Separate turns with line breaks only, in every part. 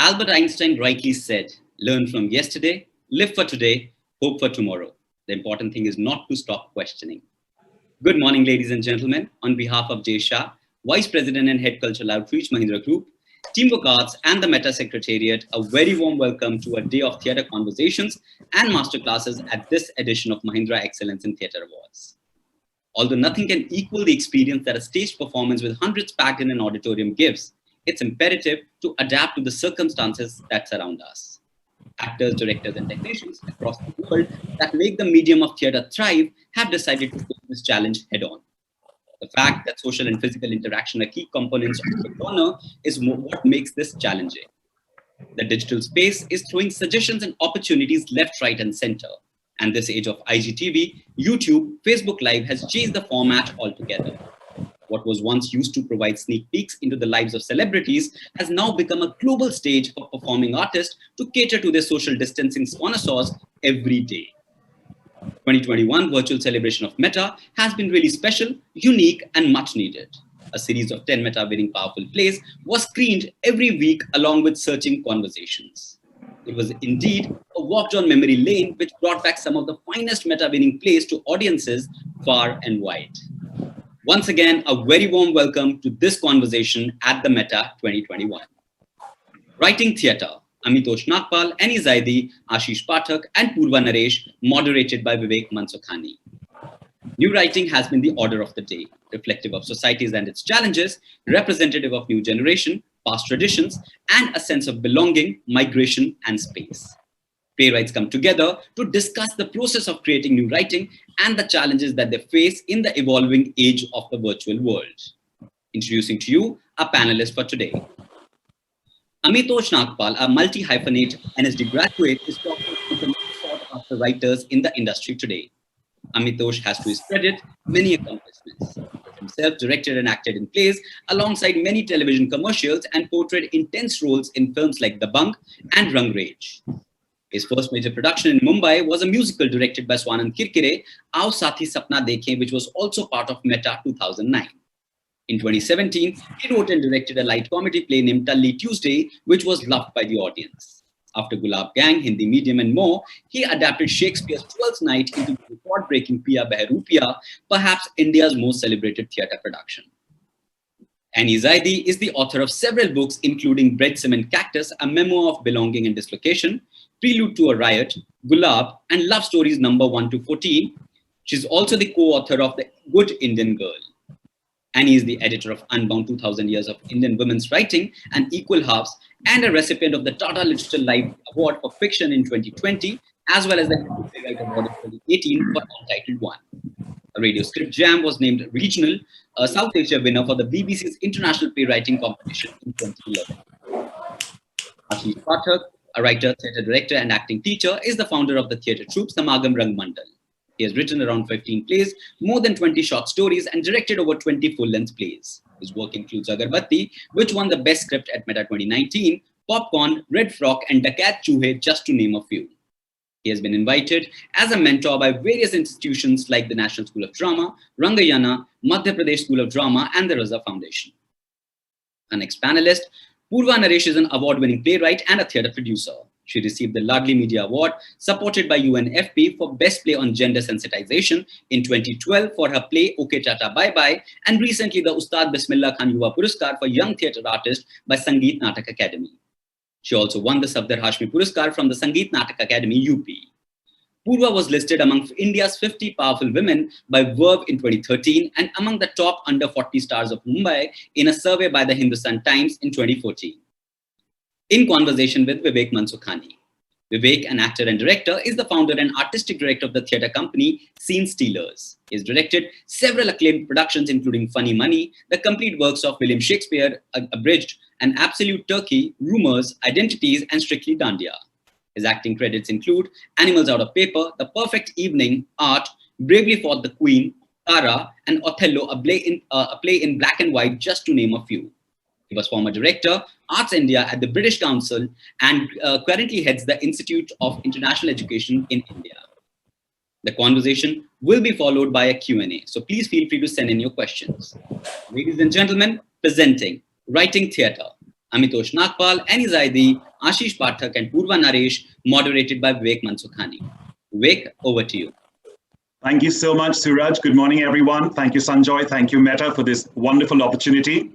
Albert Einstein rightly said, learn from yesterday, live for today, hope for tomorrow. The important thing is not to stop questioning. Good morning, ladies and gentlemen. On behalf of Jay Shah, Vice President and Head Cultural Outreach, Mahindra Group, Teamwork Arts, and the Meta Secretariat, a very warm welcome to a day of theatre conversations and masterclasses at this edition of Mahindra Excellence in Theatre Awards. Although nothing can equal the experience that a staged performance with hundreds packed in an auditorium gives, it's imperative to adapt to the circumstances that surround us. Actors, directors, and technicians across the world that make the medium of theatre thrive have decided to take this challenge head-on. The fact that social and physical interaction are key components of the genre is what makes this challenging. The digital space is throwing suggestions and opportunities left, right, and center. And this age of IGTV, YouTube, Facebook Live has changed the format altogether. What was once used to provide sneak peeks into the lives of celebrities has now become a global stage for performing artists to cater to their social distancing connoisseurs every day. 2021 virtual celebration of Meta has been really special, unique, and much needed. A series of 10 Meta-winning powerful plays was screened every week along with searching conversations. It was indeed a walk down memory lane which brought back some of the finest Meta-winning plays to audiences far and wide. Once again, a very warm welcome to this conversation at the Meta 2021. Writing Theatre, Amitosh Nagpal, Zaidi, Ashish Pathak, and Purva Naresh, moderated by Vivek Mansukhani. New writing has been the order of the day, reflective of societies and its challenges, representative of new generation, past traditions, and a sense of belonging, migration, and space. Playwrights come together to discuss the process of creating new writing and the challenges that they face in the evolving age of the virtual world. Introducing to you our panelists for today. Amitosh Nagpal, a multi-hyphenate NSD graduate, is talking to the most sought-after writers in the industry today. Amitosh has to his credit many accomplishments. He himself directed and acted in plays alongside many television commercials and portrayed intense roles in films like The Bunk and Rang Rage. His first major production in Mumbai was a musical directed by Swanand Kirkire, Aao Saathi Sapna Dekhein, which was also part of Meta 2009. In 2017, he wrote and directed a light comedy play named Talli Tuesday, which was loved by the audience. After Gulab Gang, Hindi Medium, and more, he adapted Shakespeare's Twelfth Night into the record-breaking Piya Behe Rupiya, perhaps India's most celebrated theatre production. Zaidi is the author of several books, including Bread, Cement, Cactus, a memoir of belonging and dislocation, Prelude to a Riot, Gulab, and Love Stories number 1 to 14. She's also the co-author of The Good Indian Girl. Annie is the editor of Unbound 2000 Years of Indian Women's Writing and Equal Halves, and a recipient of the Tata Literature Life Award for Fiction in 2020, as well as the Hindu Playwright Award in 2018 for Untitled One. A Radio Script Jam was named Regional South Asia winner for the BBC's International Playwriting Competition in 2011. Ashish Pathak, a writer, theatre director, and acting teacher, is the founder of the theatre troupe Samagam Rang Mandal. He has written around 15 plays, more than 20 short stories, and directed over 20 full-length plays. His work includes Agarbatti, which won the Best Script at Meta 2019, Popcorn, Red Frock, and Dakat Chuhe, just to name a few. He has been invited as a mentor by various institutions like the National School of Drama, Rangayana, Madhya Pradesh School of Drama, and the Raza Foundation. Our next panelist, Purva Naresh, is an award-winning playwright and a theatre producer. She received the Ladli Media Award, supported by UNFP, for Best Play on Gender Sensitization in 2012 for her play Okay Tata Bye Bye, and recently the Ustad Bismillah Khan Yuva Puraskar for Young Theatre Artist by Sangeet Natak Academy. She also won the Safdar Hashmi Puraskar from the Sangeet Natak Academy, UP. Purva was listed among India's 50 powerful women by Verve in 2013 and among the top under 40 stars of Mumbai in a survey by the Hindustan Times in 2014. In conversation with Vivek Mansukhani. Vivek, an actor and director, is the founder and artistic director of the theatre company Scene Stealers. He has directed several acclaimed productions, including Funny Money, the complete works of William Shakespeare, Abridged, and Absolute Turkey, Rumours, Identities, and Strictly Dandiya. His acting credits include Animals Out of Paper, The Perfect Evening, Art, Bravely Fought the Queen, Tara, and Othello, a play in black and white, just to name a few. He was former director, Arts India at the British Council, and currently heads the Institute of International Education in India. The conversation will be followed by a Q&A, so please feel free to send in your questions. Ladies and gentlemen, presenting Writing Theatre, Amitosh Nagpal, Zaidi, Ashish, Pathak, and Purva, Naresh, moderated by Vivek, Mansukhani. Vivek, over to you.
Thank you so much, Suraj. Good morning, everyone. Thank you, Sanjoy. Thank you, Meta, for this wonderful opportunity.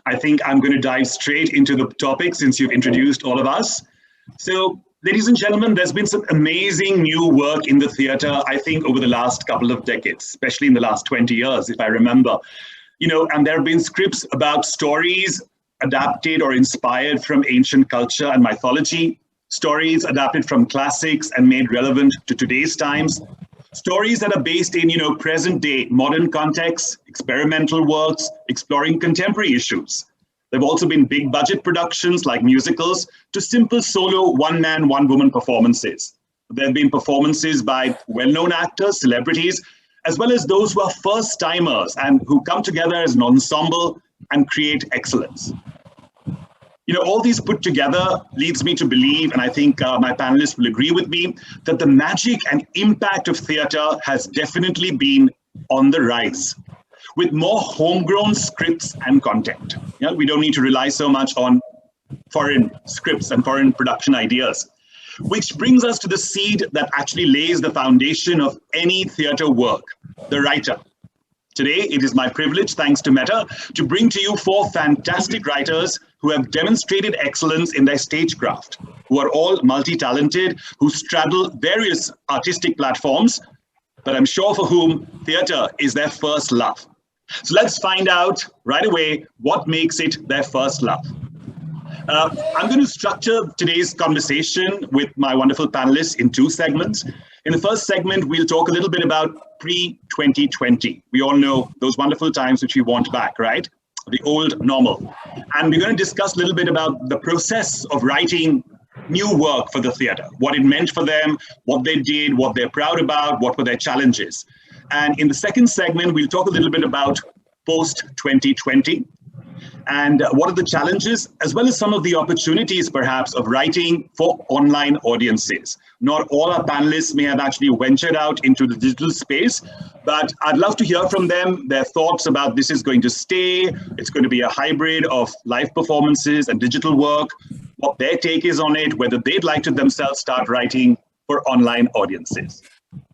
I think I'm going to dive straight into the topic since you've introduced all of us. So, ladies and gentlemen, there's been some amazing new work in the theatre, I think, over the last couple of decades, especially in the last 20 years, if I remember. And there have been scripts about stories adapted or inspired from ancient culture and mythology, stories adapted from classics and made relevant to today's times, stories that are based in, present day modern contexts, experimental works, exploring contemporary issues. There have also been big budget productions like musicals to simple solo one-man, one-woman performances. There have been performances by well-known actors, celebrities, as well as those who are first-timers and who come together as an ensemble and create excellence. All these put together leads me to believe, and I think my panelists will agree with me, that the magic and impact of theatre has definitely been on the rise, with more homegrown scripts and content. We don't need to rely so much on foreign scripts and foreign production ideas, which brings us to the seed that actually lays the foundation of any theatre work, the writer. Today, it is my privilege, thanks to Meta, to bring to you 4 fantastic writers who have demonstrated excellence in their stagecraft, who are all multi-talented, who straddle various artistic platforms, but I'm sure for whom theatre is their first love. So let's find out right away what makes it their first love. I'm going to structure today's conversation with my wonderful panelists in 2 segments. In the first segment, we'll talk a little bit about pre-2020. We all know those wonderful times which we want back, right? The old normal. And we're going to discuss a little bit about the process of writing new work for the theatre, what it meant for them, what they did, what they're proud about, what were their challenges. And in the second segment, we'll talk a little bit about post-2020 and what are the challenges, as well as some of the opportunities, perhaps, of writing for online audiences. Not all our panelists may have actually ventured out into the digital space, but I'd love to hear from them, their thoughts about this is going to stay, it's going to be a hybrid of live performances and digital work, what their take is on it, whether they'd like to themselves start writing for online audiences.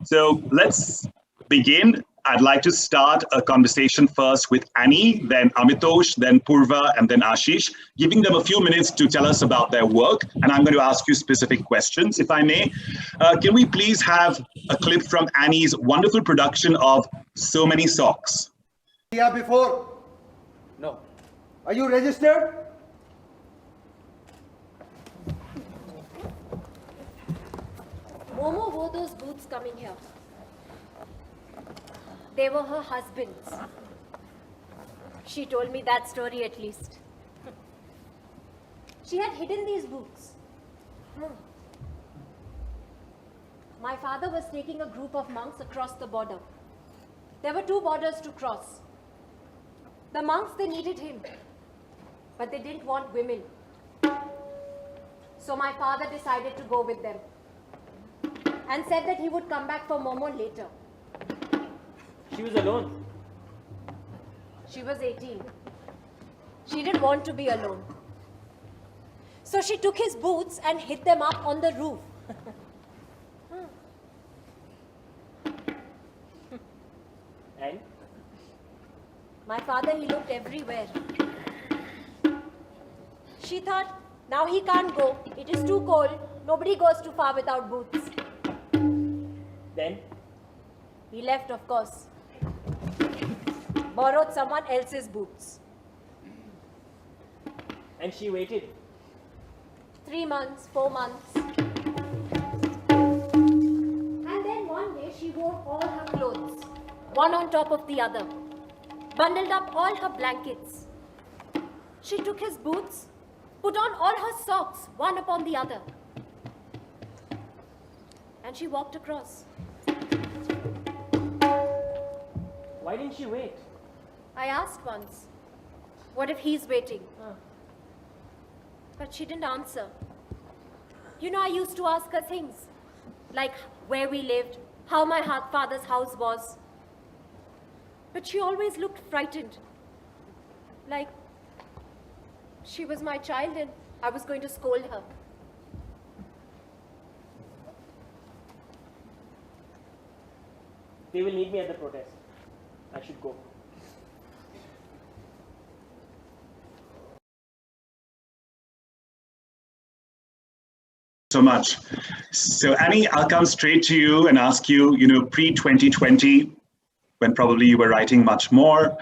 So let's begin. I'd like to start a conversation first with Annie, then Amitosh, then Purva, and then Ashish, giving them a few minutes to tell us about their work. And I'm going to ask you specific questions, if I may. Can we please have a clip from Annie's wonderful production of So Many Socks?
Yeah, before? No. Are you registered?
Momo wore those boots coming here. They were her husband's. She told me that story at least. She had hidden these boots. My father was taking a group of monks across the border. There were 2 borders to cross. The monks, they needed him, but they didn't want women. So my father decided to go with them and said that he would come back for Momo later.
She was alone.
She was 18. She didn't want to be alone. So she took his boots and hid them up on the roof.
And?
My father, he looked everywhere. She thought, now he can't go. It is too cold. Nobody goes too far without boots.
Then?
He left, of course. Borrowed someone else's boots.
And she waited.
3 months, 4 months. And then one day she wore all her clothes, one on top of the other, bundled up all her blankets. She took his boots, put on all her socks, one upon the other. And she walked across.
Why didn't she wait?
I asked once, what if he's waiting? But she didn't answer. I used to ask her things, like where we lived, how my father's house was. But she always looked frightened, like she was my child and I was going to scold her.
They will need me at the protest. I should go.
So much. So Annie, I'll come straight to you and ask you, pre-2020, when probably you were writing much more.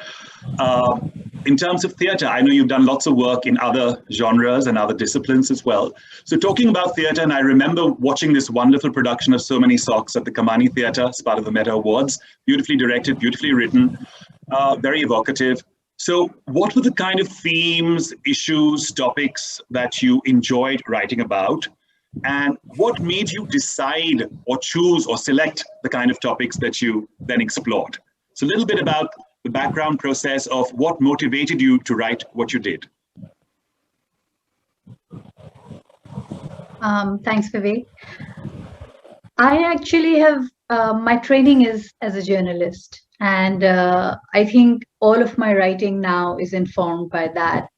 In terms of theatre, I know you've done lots of work in other genres and other disciplines as well. So talking about theatre, and I remember watching this wonderful production of So Many Socks at the Kamani Theatre as part of the Meta Awards, beautifully directed, beautifully written, very evocative. So what were the kind of themes, issues, topics that you enjoyed writing about? And what made you decide or choose or select the kind of topics that you then explored? So a little bit about the background process of what motivated you to write what you did.
Thanks, Vivek. I actually have, my training is as a journalist. And I think all of my writing now is informed by that.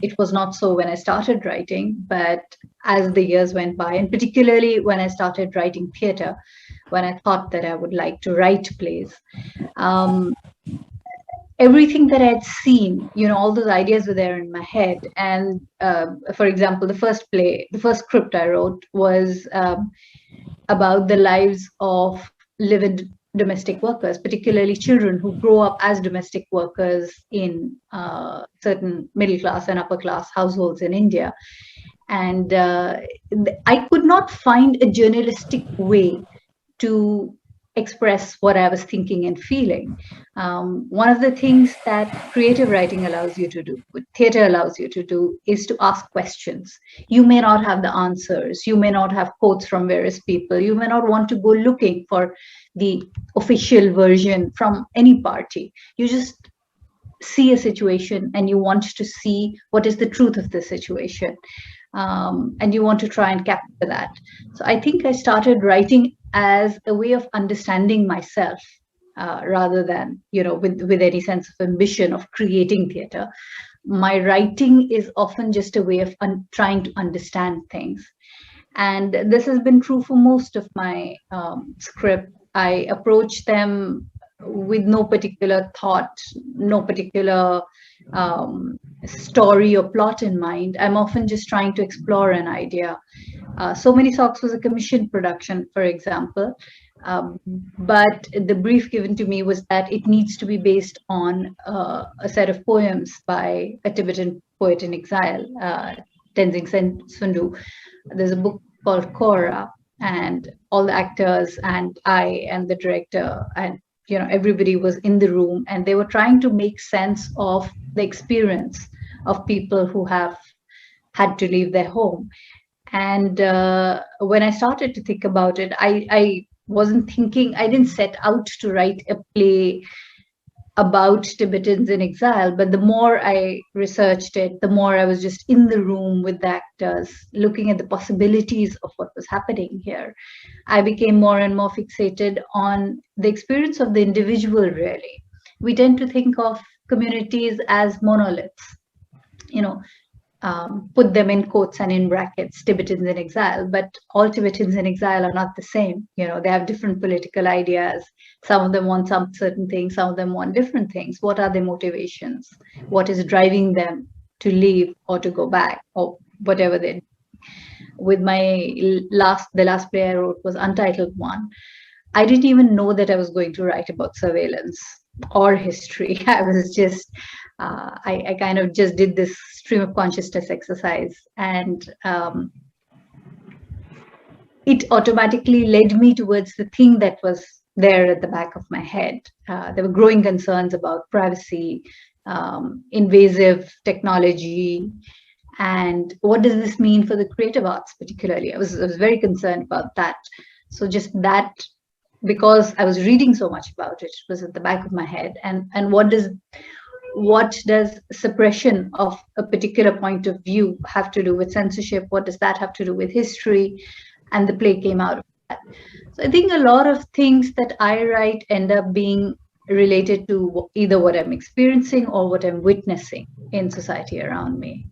It was not so when I started writing, but as the years went by, and particularly when I started writing theatre, when I thought that I would like to write plays, everything that I'd seen, all those ideas were there in my head. And for example, the first script I wrote was about the lives of live-in domestic workers, particularly children who grow up as domestic workers in certain middle class and upper class households in India. And I could not find a journalistic way to express what I was thinking and feeling. One of the things that creative writing allows you to do, what theatre allows you to do, is to ask questions. You may not have the answers. You may not have quotes from various people. You may not want to go looking for the official version from any party. You just see a situation and you want to see what is the truth of the situation. And you want to try and capture that. So I think I started writing as a way of understanding myself, rather than, with any sense of ambition of creating theatre. My writing is often just a way of trying to understand things. And this has been true for most of my script. I approach them with no particular thought, no particular story or plot in mind. I'm often just trying to explore an idea. So Many Socks was a commissioned production, for example, but the brief given to me was that it needs to be based on a set of poems by a Tibetan poet in exile, Tenzing Sundu. There's a book called Kora, and all the actors and I and the director and everybody was in the room, and they were trying to make sense of the experience of people who have had to leave their home. And when I started to think about it, I didn't set out to write a play about Tibetans in exile, but the more I researched it, the more I was just in the room with the actors, looking at the possibilities of what was happening here. I became more and more fixated on the experience of the individual, really. We tend to think of communities as monoliths, put them in quotes and in brackets, Tibetans in exile, but all Tibetans in exile are not the same. They have different political ideas. Some of them want some certain things, some of them want different things. What are their motivations? What is driving them to leave or to go back or whatever they do? With the last play I wrote was Untitled One. I didn't even know that I was going to write about surveillance or history. I was just, I kind of just did this stream of consciousness exercise, and it automatically led me towards the thing that was there at the back of my head. There were growing concerns about privacy, invasive technology, and what does this mean for the creative arts particularly? I was very concerned about that. So just that, because I was reading so much about it, it was at the back of my head. And what does suppression of a particular point of view have to do with censorship? What does that have to do with history? And the play came out of that. So I think a lot of things that I write end up being related to either what I'm experiencing or what I'm witnessing in society around me.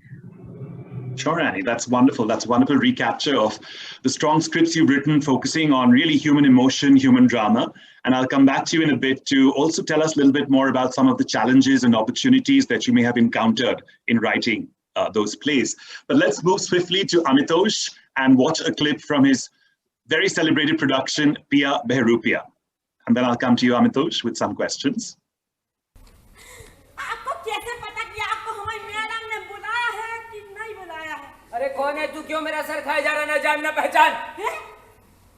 Sure, Annie, that's wonderful. That's a wonderful recapture of the strong scripts you've written, focusing on really human emotion, human drama. And I'll come back to you in a bit to also tell us a little bit more about some of the challenges and opportunities that you may have encountered in writing those plays. But let's move swiftly to Amitosh and watch a clip from his very celebrated production, Piya Behrupia. And then I'll come to you, Amitosh, with some questions.
अरे कौन है तू, क्यों मेरा sir खाए जा रहा, ना जान ना पहचान
है?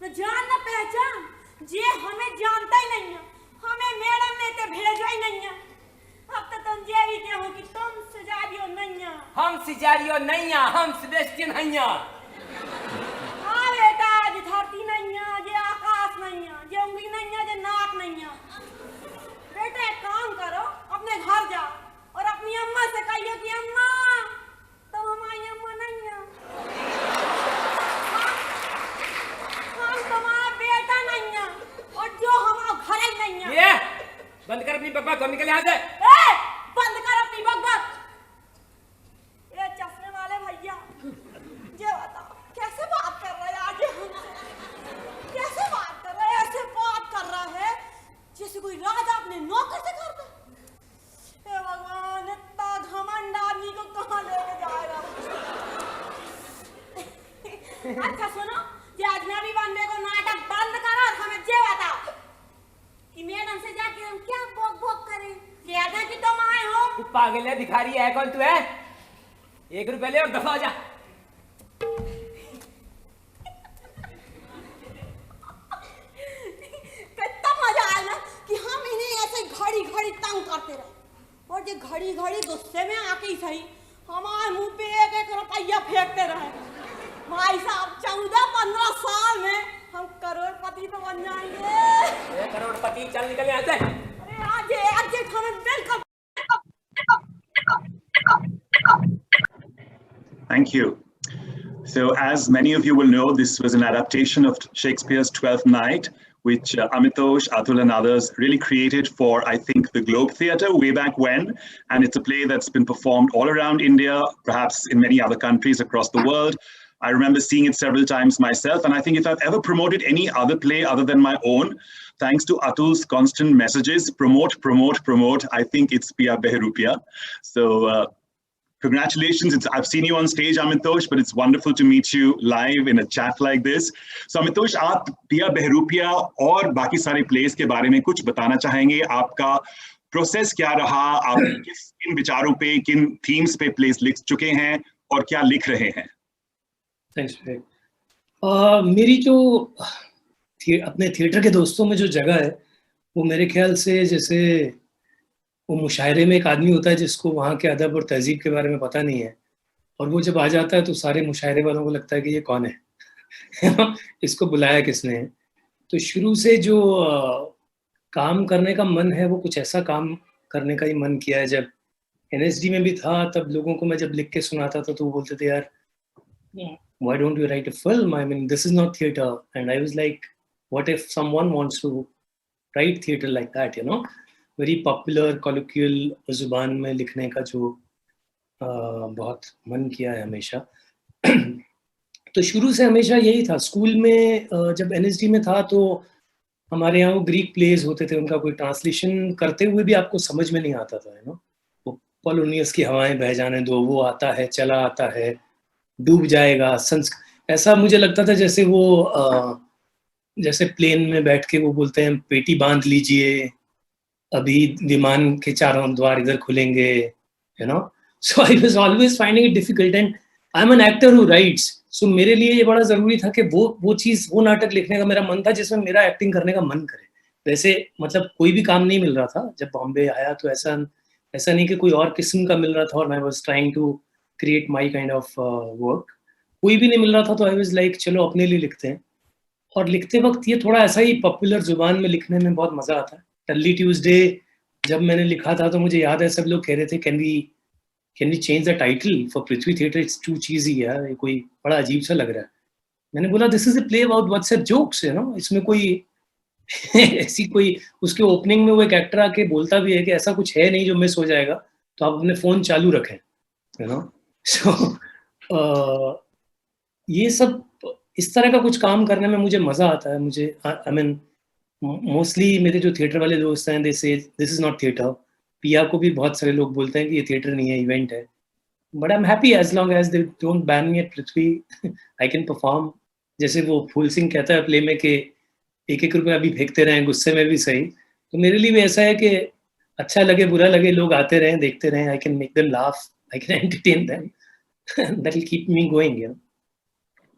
ना जान ना पहचान, जे हमें जानता ही नहीं है, हमें मैडम ने ते भेजा ही नहीं है। अब तो तुम जे भी कहो कि तुम सिजारियो नहीं है।
हम सिजारियो नहीं है, हम सेबेस्टियन नहीं है।
हाँ बेटा, जे धरती नहीं है, जे आकाश नहीं है, जे उंगली नहीं है, जे नाक नहीं है। बेटा एक काम करो, अपने घर जाओ और अपनी अम्मा से कहिए कि अम्मा तो हमारी अम्मा नहीं है, हम तुम्हारा बेटा नहीं है और जो हमारा घर ही नहीं है।
ये बंद कर अपनी बकवास, तुम निकल यहाँ से।
बंद कर अपनी बकवास। ये चश्मे वाले भैया, ये बताओ कैसे बात कर रहे हैं आज हमसे? कैसे बात कर रहे हैं? ऐसे बात कर रहा है जैसे कोई राजा अपने नौकर से करता है। हे भगवान, इतना घमंड आदमी को कहाँ लेके जाएगा? अच्छा सुनो, ये अजनबी बंदे को नाटक बंद करो और हमें ये बताओ कि मैडम से जाके हम क्या बोक बोक करें? कहते कि तुम आए हो।
तू पागल है, भिखारी है, कौन तू है? 1 रुपया ले और दफा हो जा।
कितना मजा आया ना कि हम इन्हें ऐसे घड़ी घड़ी तंग करते रहे और ये घड़ी घड़ी गुस्से में आके ही सही हमारे मुंह पे 1-1 रुपया फेंकते रहे। भाई साहब 14-15 साल में हम करोड़पति तो बन जाएंगे।
करोड़पति, चल निकल यहाँ से।
अरे आज हमें welcome.
Thank you. So as many of you will know, this was an adaptation of Shakespeare's Twelfth Night, which Amitosh, Atul and others really created for, I think, the Globe Theatre way back when. And it's a play that's been performed all around India, perhaps in many other countries across the world. I remember seeing it several times myself. And I think if I've ever promoted any other play other than my own, thanks to Atul's constant messages, promote, promote, promote, I think it's Piya Behrupia. So congratulations. I've seen you on stage, Amitosh, but it's wonderful to meet you live in a chat like this. So Amitosh, आप Piya Behrupia और बाकी सारे plays के बारे में कुछ बताना चाहेंगे? आपका प्रोसेस क्या रहा? आप किन विचारों पे, किन थीम्स पे plays लिख चुके हैं और क्या लिख रहे हैं?
थैंक्स विवेक। मेरी जो अपने थिएटर के दोस्तों में जो जगह है वो मेरे ख्याल से जैसे वो मुशायरे में एक आदमी होता है जिसको वहाँ के अदब और तहजीब के बारे में पता नहीं है और वो जब आ जाता है तो सारे मुशायरे वालों को लगता है कि ये कौन है इसको बुलाया किसने है। तो शुरू से जो काम करने का मन है वो कुछ ऐसा काम करने का ही मन किया है। जब NSD में भी था तब लोगों को मैं जब लिख के सुनाता था तो वो बोलते थे यार why don't you write a film? I mean, this is not theater. And I was like, what if someone wants to write theater like that, you know? Very popular, colloquial जुबान में लिखने का जो बहुत मन किया है हमेशा। तो शुरू से हमेशा यही था। स्कूल में जब NSD में था तो हमारे यहाँ वो ग्रीक प्लेज होते थे, उनका कोई ट्रांसलेशन करते हुए भी आपको समझ में नहीं आता था, you know? वो पोलोनियस की हवाएं बह जाने दो, वो आता है, चला आता है, डूब जाएगा, ऐसा मुझे लगता था जैसे वो जैसे प्लेन में बैठ के वो बोलते हैं पेटी बांध लीजिए, अभी विमान के चारों द्वार इधर खुलेंगे, you know. So I was always finding it difficult and I am an actor who writes. So मेरे लिए ये बड़ा जरूरी था कि वो नाटक लिखने का मेरा मन था जिसमें मेरा एक्टिंग करने का मन करे। वैसे मतलब कोई भी काम नहीं मिल रहा था जब बॉम्बे आया, तो ऐसा नहीं कि कोई और किस्म का मिल रहा था और I was trying to create my kind of work. कोई भी नहीं मिल रहा था तो आई वाज लाइक चलो अपने लिए लिखते हैं। और लिखते वक्त ये थोड़ा ऐसा ही पॉपुलर जुबान में लिखने में बहुत मजा आता है। टल्ली ट्यूसडे जब मैंने लिखा था तो मुझे याद है सब लोग कह रहे थे can we change the title for Prithvi theatre, it's too cheesy यार, ये कोई बड़ा अजीब सा लग रहा है। मैंने बोला this is a play about WhatsApp jokes, you know. इसमें कोई ऐसी कोई, उसके ओपनिंग में वो एक एक्टर आके बोलता भी है कि ऐसा कुछ है नहीं जो मिस हो जाएगा, तो आप अपने फोन चालू रखें, यू नो। सो ये सब इस तरह का कुछ काम करने में मुझे मजा आता है. मुझे आई मीन मोस्टली मेरे जो थिएटर वाले दोस्त हैं, दे से दिस इज नॉट थिएटर. पिया को भी बहुत सारे लोग बोलते हैं कि ये थिएटर नहीं है, इवेंट है. But I am happy as long as they don't ban me at Prithvi. I can perform. जैसे वो फूल सिंह कहता है प्ले में कि एक एक रुपया अभी फेंकते रहें, गुस्से में भी सही. तो मेरे लिए भी ऐसा है कि अच्छा लगे बुरा लगे, लोग आते रहें, देखते रहें. I can make them laugh, I can entertain them. That will keep me going, you know.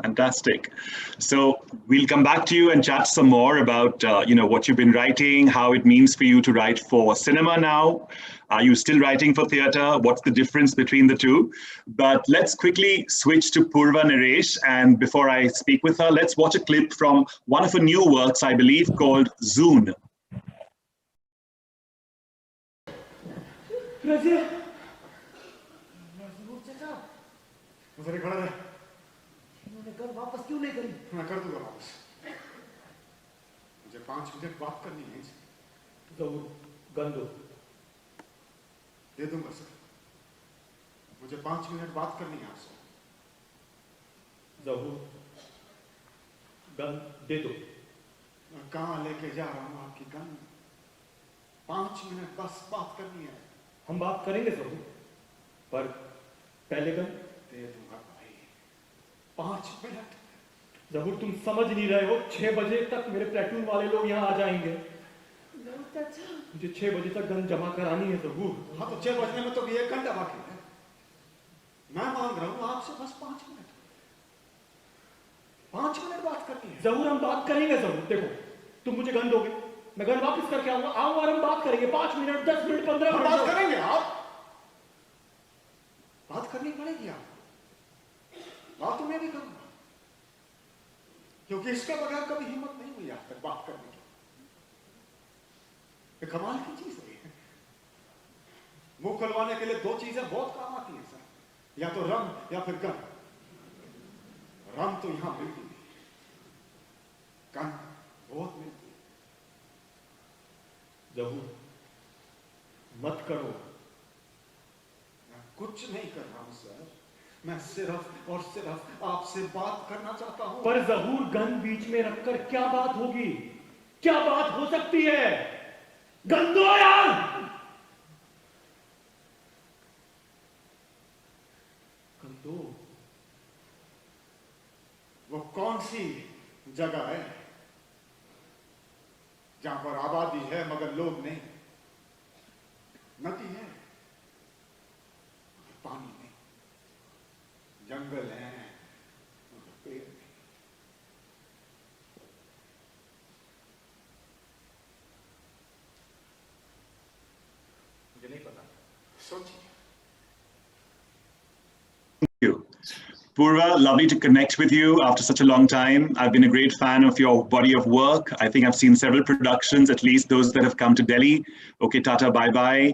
Fantastic. So we'll come back to you and chat some more about what you've been writing, how it means for you to write for cinema now. Are you still writing for theatre? What's the difference between the two? But let's quickly switch to Purva Naresh. And before I speak with her, let's watch a clip from one of her new works, I believe, called Zoon.
उधर ही खड़ा रहे. उन्होंने घर वापस क्यों नहीं करी? मैं कर दूंगा वापस. मुझे 5 मिनट बात करनी है. तो गन दो. दे दूंगा सर. मुझे 5 मिनट बात करनी है आपसे. जहूर गन दे दो. मैं कहाँ लेके जा रहा हूँ आपकी गन? 5 मिनट बस बात करनी है. हम बात करेंगे जहूर, पर पहले गन दे दूंगा भाई. 5 मिनट. जहूर तुम समझ नहीं रहे हो. 6 बजे तक मेरे प्लेटून वाले लोग यहाँ आ जाएंगे. मुझे 6 बजे तक गन जमा करानी है जहूर. हाँ तो 6 बजने में तो भी 1 घंटा बाकी है. मैं मांग रहा हूँ आपसे बस 5 मिनट. 5 मिनट बात करनी है. जहूर हम बात करेंगे जहूर. देखो तुम मुझे गन दोगे, मैं गन वापस करके आऊंगा और हम बात करेंगे. 5 मिनट 10 मिनट 15 मिनट बात करेंगे. आप बात करनी पड़ेगी. आप बात तो मैं भी करूंगा, क्योंकि इसके बगैर कभी हिम्मत नहीं हुई आज तक बात करने की. ये कमाल की चीज है. मुंह खुलवाने के लिए 2 चीजें बहुत काम आती हैं सर. या तो रम या फिर गन. रम तो यहां मिलती नहीं, गन बहुत मिलती है. जहूर मत करो. मैं कुछ नहीं कर रहा हूं सर. मैं सिर्फ और सिर्फ आपसे बात करना चाहता हूं. पर जहूर गन बीच में रखकर क्या बात होगी? क्या बात हो सकती है? गन दो यार. गन दो. वो कौन सी जगह है जहां पर आबादी है मगर लोग नहीं? नदी है, पानी नहीं. जंगल है, पेड़ नहीं. मुझे नहीं पता. सोचिए.
Thank you. Purva, lovely to connect with you after such a long time. I've been a great fan of your body of work. I think I've seen several productions, at least those that have come to Delhi. Okay, Tata, bye-bye.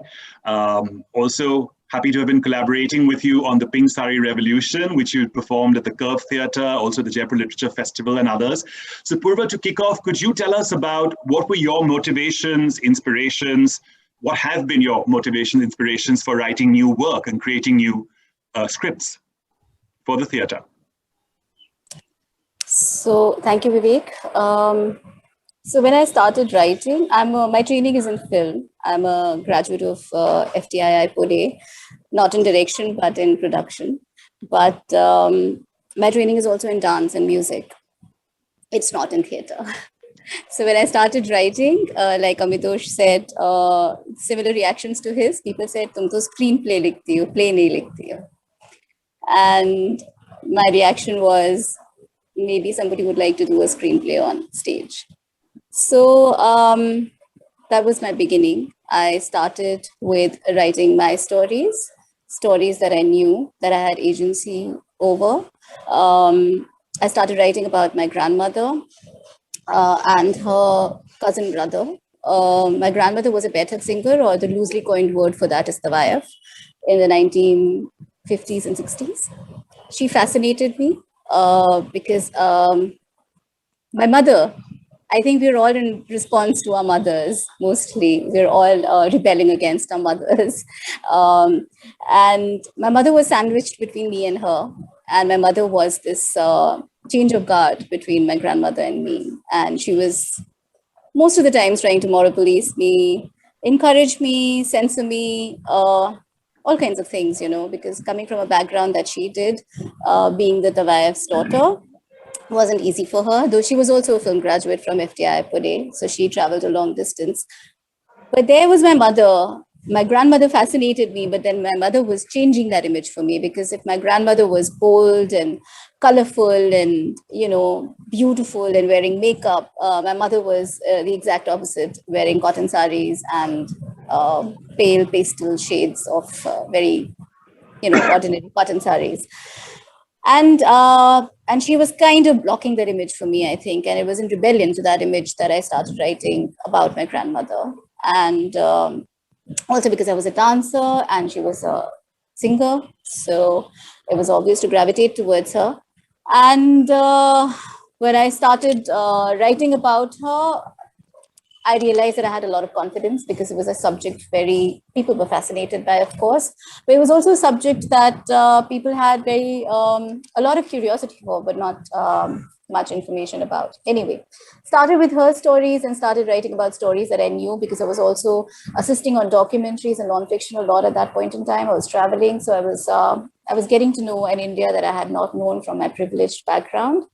Also, happy to have been collaborating with you on the Pink Sari Revolution, which you performed at the Curve Theatre, also the Jaipur Literature Festival and others. So Purva, to kick off, could you tell us about what were your motivations, inspirations? What have been your motivations, inspirations for writing new work and creating new scripts for the theatre?
So thank you, Vivek. So when I started writing, my training is in film. I'm a graduate of FTII Pune, not in direction, but in production. But my training is also in dance and music. It's not in theatre. So when I started writing, like Amitosh said, similar reactions to his, people said, "Tum to screenplay likhti ho, play nahi likhti ho." And my reaction was, maybe somebody would like to do a screenplay on stage. So that was my beginning. I started with writing my stories that I knew, that I had agency over. I started writing about my grandmother and her cousin brother. My grandmother was a Pathak singer, or the loosely coined word for that is Tawayaf, in the 1950s and 60s. She fascinated me because my mother, I think we're all in response to our mothers, mostly. We're all rebelling against our mothers. And my mother was sandwiched between me and her. And my mother was this change of guard between my grandmother and me. And she was most of the times trying to moral police me, encourage me, censor me, all kinds of things, because coming from a background that she did, being the Tawayev's daughter, wasn't easy for her, though she was also a film graduate from FTI Pune, so she traveled a long distance. But there was my mother. My grandmother fascinated me, but then my mother was changing that image for me, because if my grandmother was bold and colorful and, beautiful and wearing makeup, my mother was the exact opposite, wearing cotton saris and pale pastel shades of very, ordinary cotton saris. And she was kind of blocking that image for me, I think. And it was in rebellion to that image that I started writing about my grandmother. And also because I was a dancer and she was a singer. So it was obvious to gravitate towards her. And when I started writing about her, I realized that I had a lot of confidence, because it was a subject people were fascinated by, of course, but it was also a subject that people had a lot of curiosity for, but not much information about. Anyway, started with her stories and started writing about stories that I knew, because I was also assisting on documentaries and nonfiction a lot at that point in time. I was traveling, so I was getting to know an India that I had not known from my privileged background.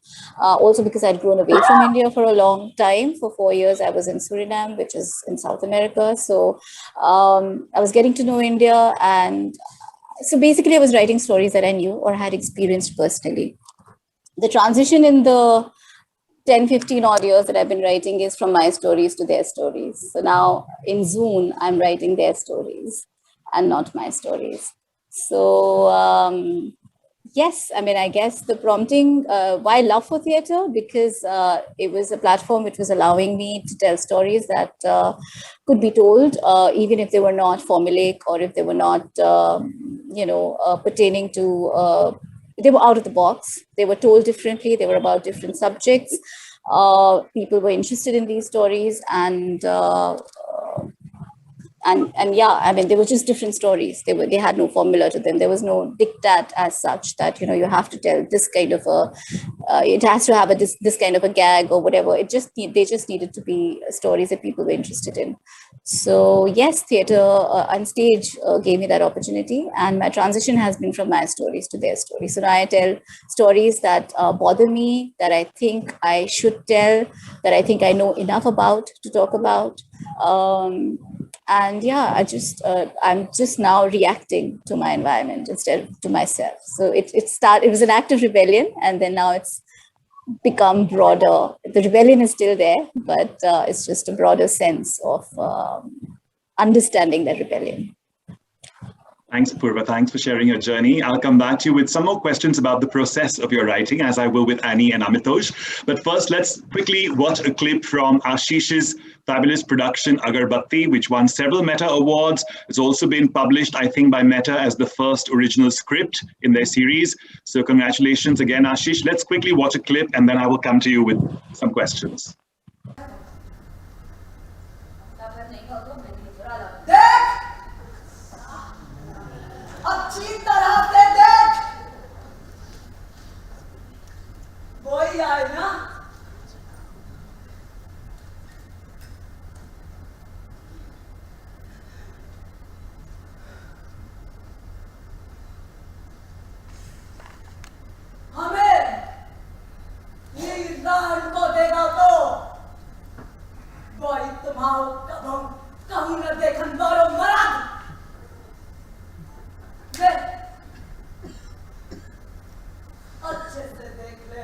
Also because I'd grown away from India for a long time. For 4 years, I was in Suriname, which is in South America. So I was getting to know India. And so basically I was writing stories that I knew or had experienced personally. The transition in the 10, 15 odd years that I've been writing is from my stories to their stories. So now in Zune, I'm writing their stories and not my stories. So yes, I guess the prompting, why love for theatre? Because it was a platform which was allowing me to tell stories that could be told, even if they were not formulaic, or if they were not, pertaining to, they were out of the box. They were told differently. They were about different subjects. People were interested in these stories, and yeah, they were just different stories. They had no formula to them. There was no diktat as such that, you have to tell this kind of it has to have this kind of a gag or whatever. They just needed to be stories that people were interested in. So yes, theatre on stage gave me that opportunity, and my transition has been from my stories to their stories. So now I tell stories that bother me, that I think I should tell, that I think I know enough about to talk about. And yeah, I'm just now reacting to my environment instead of to myself. So it was an act of rebellion, and then now it's become broader. The rebellion is still there, but it's just a broader sense of understanding that rebellion.
Thanks, Purva. Thanks for sharing your journey. I'll come back to you with some more questions about the process of your writing, as I will with Annie and Amitosh. But first, let's quickly watch a clip from Ashish's fabulous production, Agarbatti, which won several Meta Awards. It's also been published, I think, by Meta as the first original script in their series. So congratulations again, Ashish. Let's quickly watch a clip, and then I will come to you with some questions.
अच्छी तरह से देख वही आए ना हमें ये Israel को देगा तो वही तुम्हारो कहूँ न देखन बारो मराद अच्छे से देख ले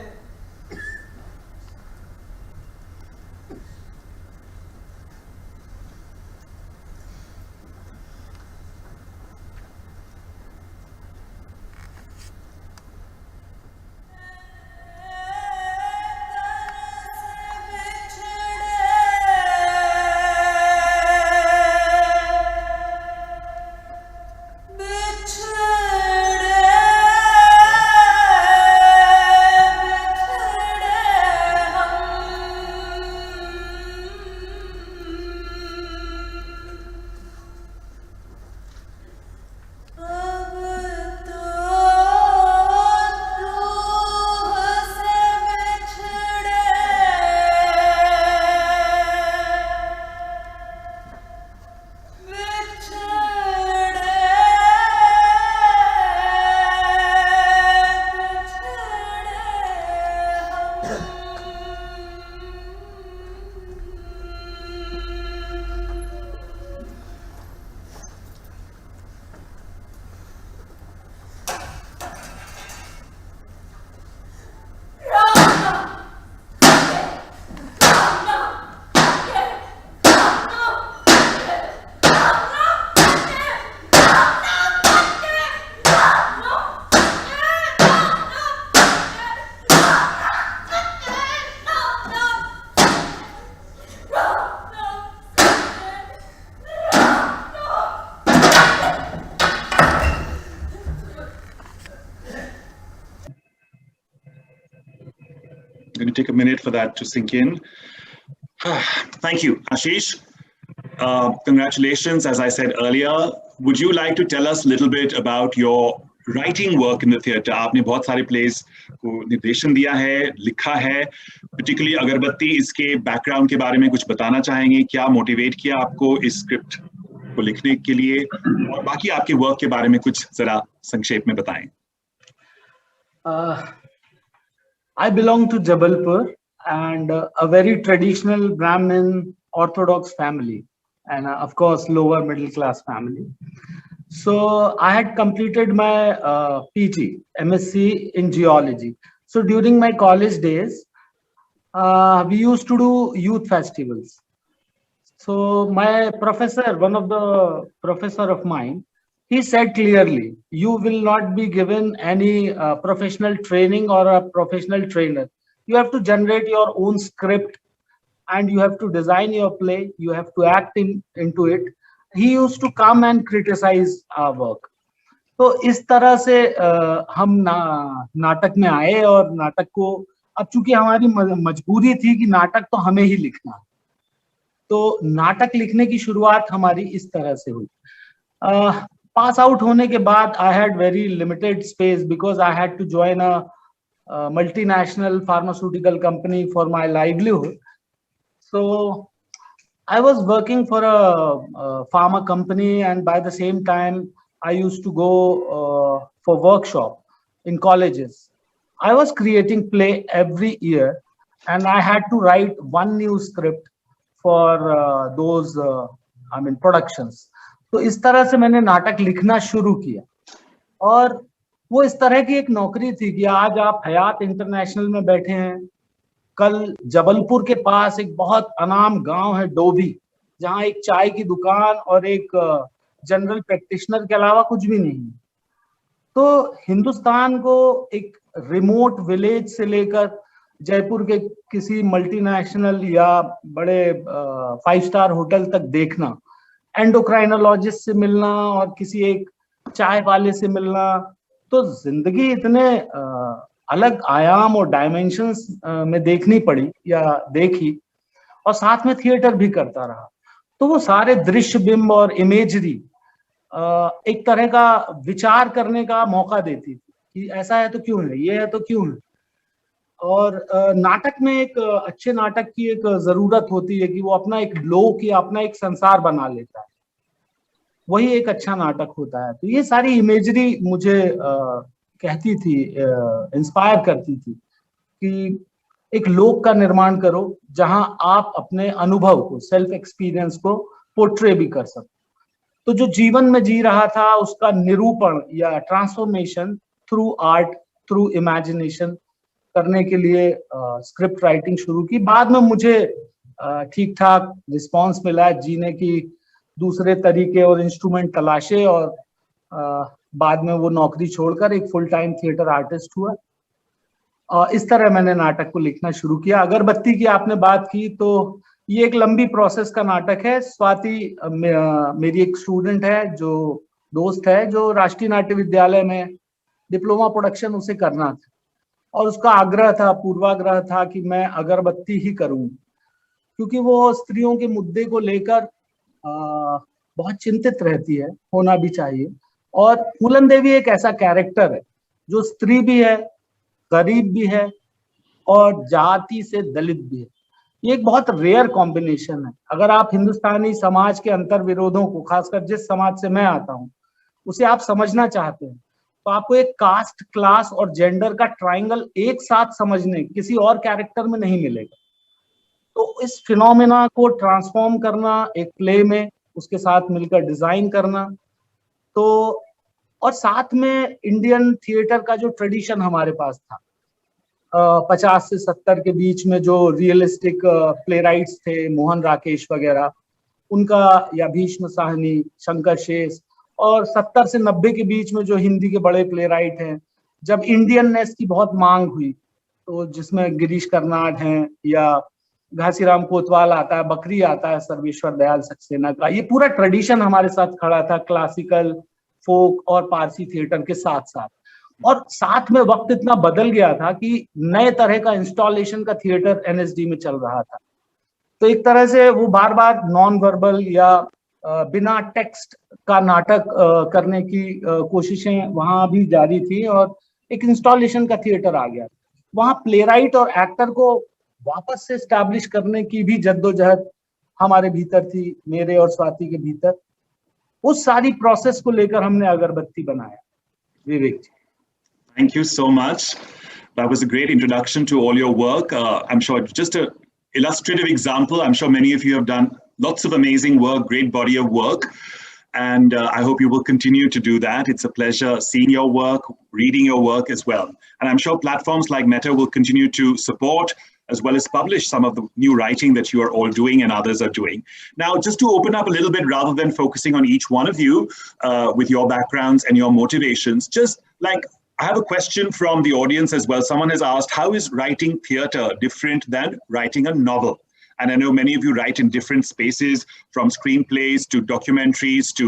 I'm going to take a minute for that to sink in. Thank you, Ashish. Congratulations, as I said earlier. Would you like to tell us a little bit about your writing work in the theatre? आपने बहुत सारे plays को निर्देशन दिया है, लिखा है. Particularly अगरबत्ती, इसके background के बारे में कुछ बताना चाहेंगे? क्या motivate किया आपको इस script को लिखने के लिए? और बाकी आपके work के बारे में कुछ जरा संक्षेप में बताएं.
I belong to Jabalpur and a very traditional Brahmin Orthodox family, and of course lower middle class family. So I had completed my PG, MSc in geology. So during my college days, we used to do youth festivals. So my professor, one of the professor of mine, he said clearly, you will not be given any professional training or a professional trainer. You have to generate your own script and you have to design your play. You have to act into it. He used to come and criticize our work. तो इस तरह से हम नाटक में आए और नाटक को अब चूंकि हमारी मजबूरी थी कि नाटक तो हमें ही लिखना है, तो नाटक लिखने की शुरुआत हमारी इस तरह से हुई. पास आउट होने के बाद I had very limited space because I had to join a multinational pharmaceutical company for my livelihood. So I was working for a pharma company, and by the same time, I used to go for workshop in colleges. I was creating play every year, and I had to write one new script for those productions. तो इस तरह से मैंने नाटक लिखना शुरू किया और वो इस तरह की एक नौकरी थी कि आज आप हयात इंटरनेशनल में बैठे हैं, कल जबलपुर के पास एक बहुत अनाम गांव है डोभी, जहां एक चाय की दुकान और एक जनरल प्रैक्टिशनर के अलावा कुछ भी नहीं. तो हिंदुस्तान को एक रिमोट विलेज से लेकर जयपुर के किसी मल्टीनेशनल या बड़े 5 स्टार होटल तक देखना, एंडोक्राइनोलॉजिस्ट से मिलना और किसी एक चाय वाले से मिलना, तो जिंदगी इतने अलग आयाम और डायमेंशंस में देखनी पड़ी या देखी, और साथ में थिएटर भी करता रहा. तो वो सारे दृश्य बिंब और इमेजरी एक तरह का विचार करने का मौका देती थी कि ऐसा है तो क्यों है, ये है तो क्यों है. और नाटक में एक अच्छे नाटक की एक जरूरत होती है कि वो अपना एक लोक या अपना एक संसार बना लेता है, वही एक अच्छा नाटक होता है. तो ये सारी इमेजरी मुझे कहती थी, इंस्पायर करती थी कि एक लोक का निर्माण करो जहां आप अपने अनुभव को, सेल्फ एक्सपीरियंस को पोर्ट्रे भी कर सको. तो जो जीवन में जी रहा था उसका निरूपण या transformation through art, through imagination करने के लिए स्क्रिप्ट राइटिंग शुरू की. बाद में मुझे ठीक ठाक रिस्पॉन्स मिला, जीने की दूसरे तरीके और इंस्ट्रूमेंट तलाशे, और बाद में वो नौकरी छोड़कर एक फुल टाइम थिएटर आर्टिस्ट हुआ. इस तरह मैंने नाटक को लिखना शुरू किया. अगरबत्ती की आपने बात की, तो ये एक लंबी प्रोसेस का नाटक है. स्वाति मेरी एक स्टूडेंट है, जो दोस्त है, जो राष्ट्रीय नाट्य विद्यालय में डिप्लोमा प्रोडक्शन उसे करना था, और उसका आग्रह था, पूर्वाग्रह था कि मैं अगरबत्ती ही करूं, क्योंकि वो स्त्रियों के मुद्दे को लेकर बहुत चिंतित रहती है, होना भी चाहिए. और फूलन देवी एक ऐसा कैरेक्टर है जो स्त्री भी है, गरीब भी है और जाति से दलित भी है. ये एक बहुत रेयर कॉम्बिनेशन है. अगर आप हिंदुस्तानी समाज के अंतर विरोधों को, खासकर जिस समाज से मैं आता हूँ, उसे आप समझना चाहते हैं, तो आपको एक कास्ट, क्लास और जेंडर का ट्रायंगल एक साथ समझने किसी और कैरेक्टर में नहीं मिलेगा। तो इस फिनोमेना को ट्रांसफॉर्म करना एक प्ले में, उसके साथ मिलकर डिजाइन करना, तो और साथ में इंडियन थिएटर का जो ट्रेडिशन हमारे पास था 50 से 70 के बीच में, जो रियलिस्टिक प्ले राइट्स थे, मोहन राकेश वगैरह, उनका, या भीष्म साहनी, शंकर शेष, और 70 से 90 के बीच में जो हिंदी के बड़े प्ले राइट हैं, जब इंडियननेस की बहुत मांग हुई, तो जिसमें गिरीश कर्नाड हैं, या घासीराम कोतवाल आता है, बकरी आता है सर्वेश्वर दयाल सक्सेना का, ये पूरा ट्रेडिशन हमारे साथ खड़ा था, क्लासिकल, फोक और पारसी थिएटर के साथ साथ। और साथ में वक्त इतना बदल गया था कि नए तरह का इंस्टॉलेशन का थिएटर एनएसडी में चल रहा था। तो एक तरह से वो बार बार नॉन वर्बल या बिना टेक्स्ट का नाटक करने की कोशिशें वहां भी जारी थी, और एक इंस्टॉलेशन का थिएटर आ गया। वहां प्लेराइट और एक्टर को वापस से स्टैब्लिश करने की भी जद्दोजहद हमारे भीतर थी, मेरे और स्वाति के भीतर। उस सारी प्रोसेस को लेकर हमने अगरबत्ती बनाया। विवेक जी,
Thank you so much. That was a great introduction to all your work. I'm sure just an illustrative example. I'm sure many of you have done lots of amazing work, great body of work. And I hope you will continue to do that. It's a pleasure seeing your work, reading your work as well. And I'm sure platforms like Meta will continue to support as well as publish some of the new writing that you are all doing and others are doing. Now, just to open up a little bit, rather than focusing on each one of you with your backgrounds and your motivations, just like I have a question from the audience as well. Someone has asked, how is writing theatre different than writing a novel? And I know many of you write in different spaces, from screenplays to documentaries to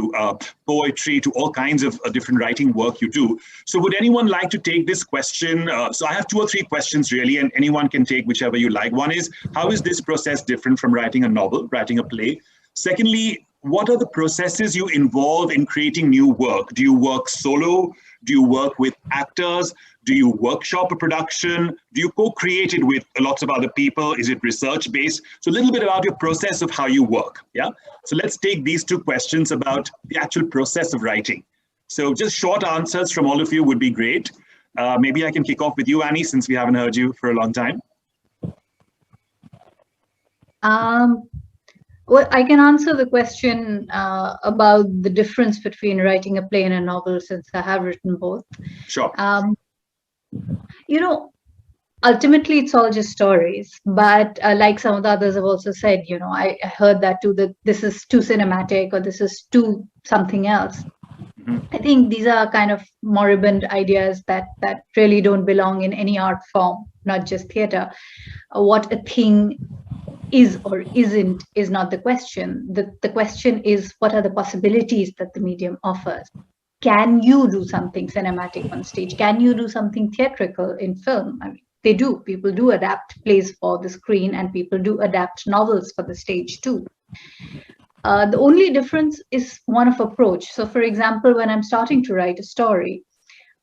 poetry to all kinds of different writing work you do. So would anyone like to take this question? So I have 2 or 3 questions really, and anyone can take whichever you like. One is, how is this process different from writing a novel, writing a play? Secondly, what are the processes you involve in creating new work? Do you work solo? Do you work with actors? Do you workshop a production? Do you co-create it with lots of other people? Is it research-based? So a little bit about your process of how you work, yeah? So let's take these 2 questions about the actual process of writing. So just short answers from all of you would be great. Maybe I can kick off with you, Annie, since we haven't heard you for a long time.
Well, I can answer the question about the difference between writing a play and a novel, since I have written both.
Sure.
You know, ultimately it's all just stories, but like some of the others have also said, you know, I heard that too, that this is too cinematic or this is too something else. I think these are kind of moribund ideas that really don't belong in any art form, not just theatre. What a thing is or isn't is not the question. The question is, what are the possibilities that the medium offers? Can you do something cinematic on stage? Can you do something theatrical in film? I mean, they do. People do adapt plays for the screen, and people do adapt novels for the stage too. The only difference is one of approach. So for example, when I'm starting to write a story,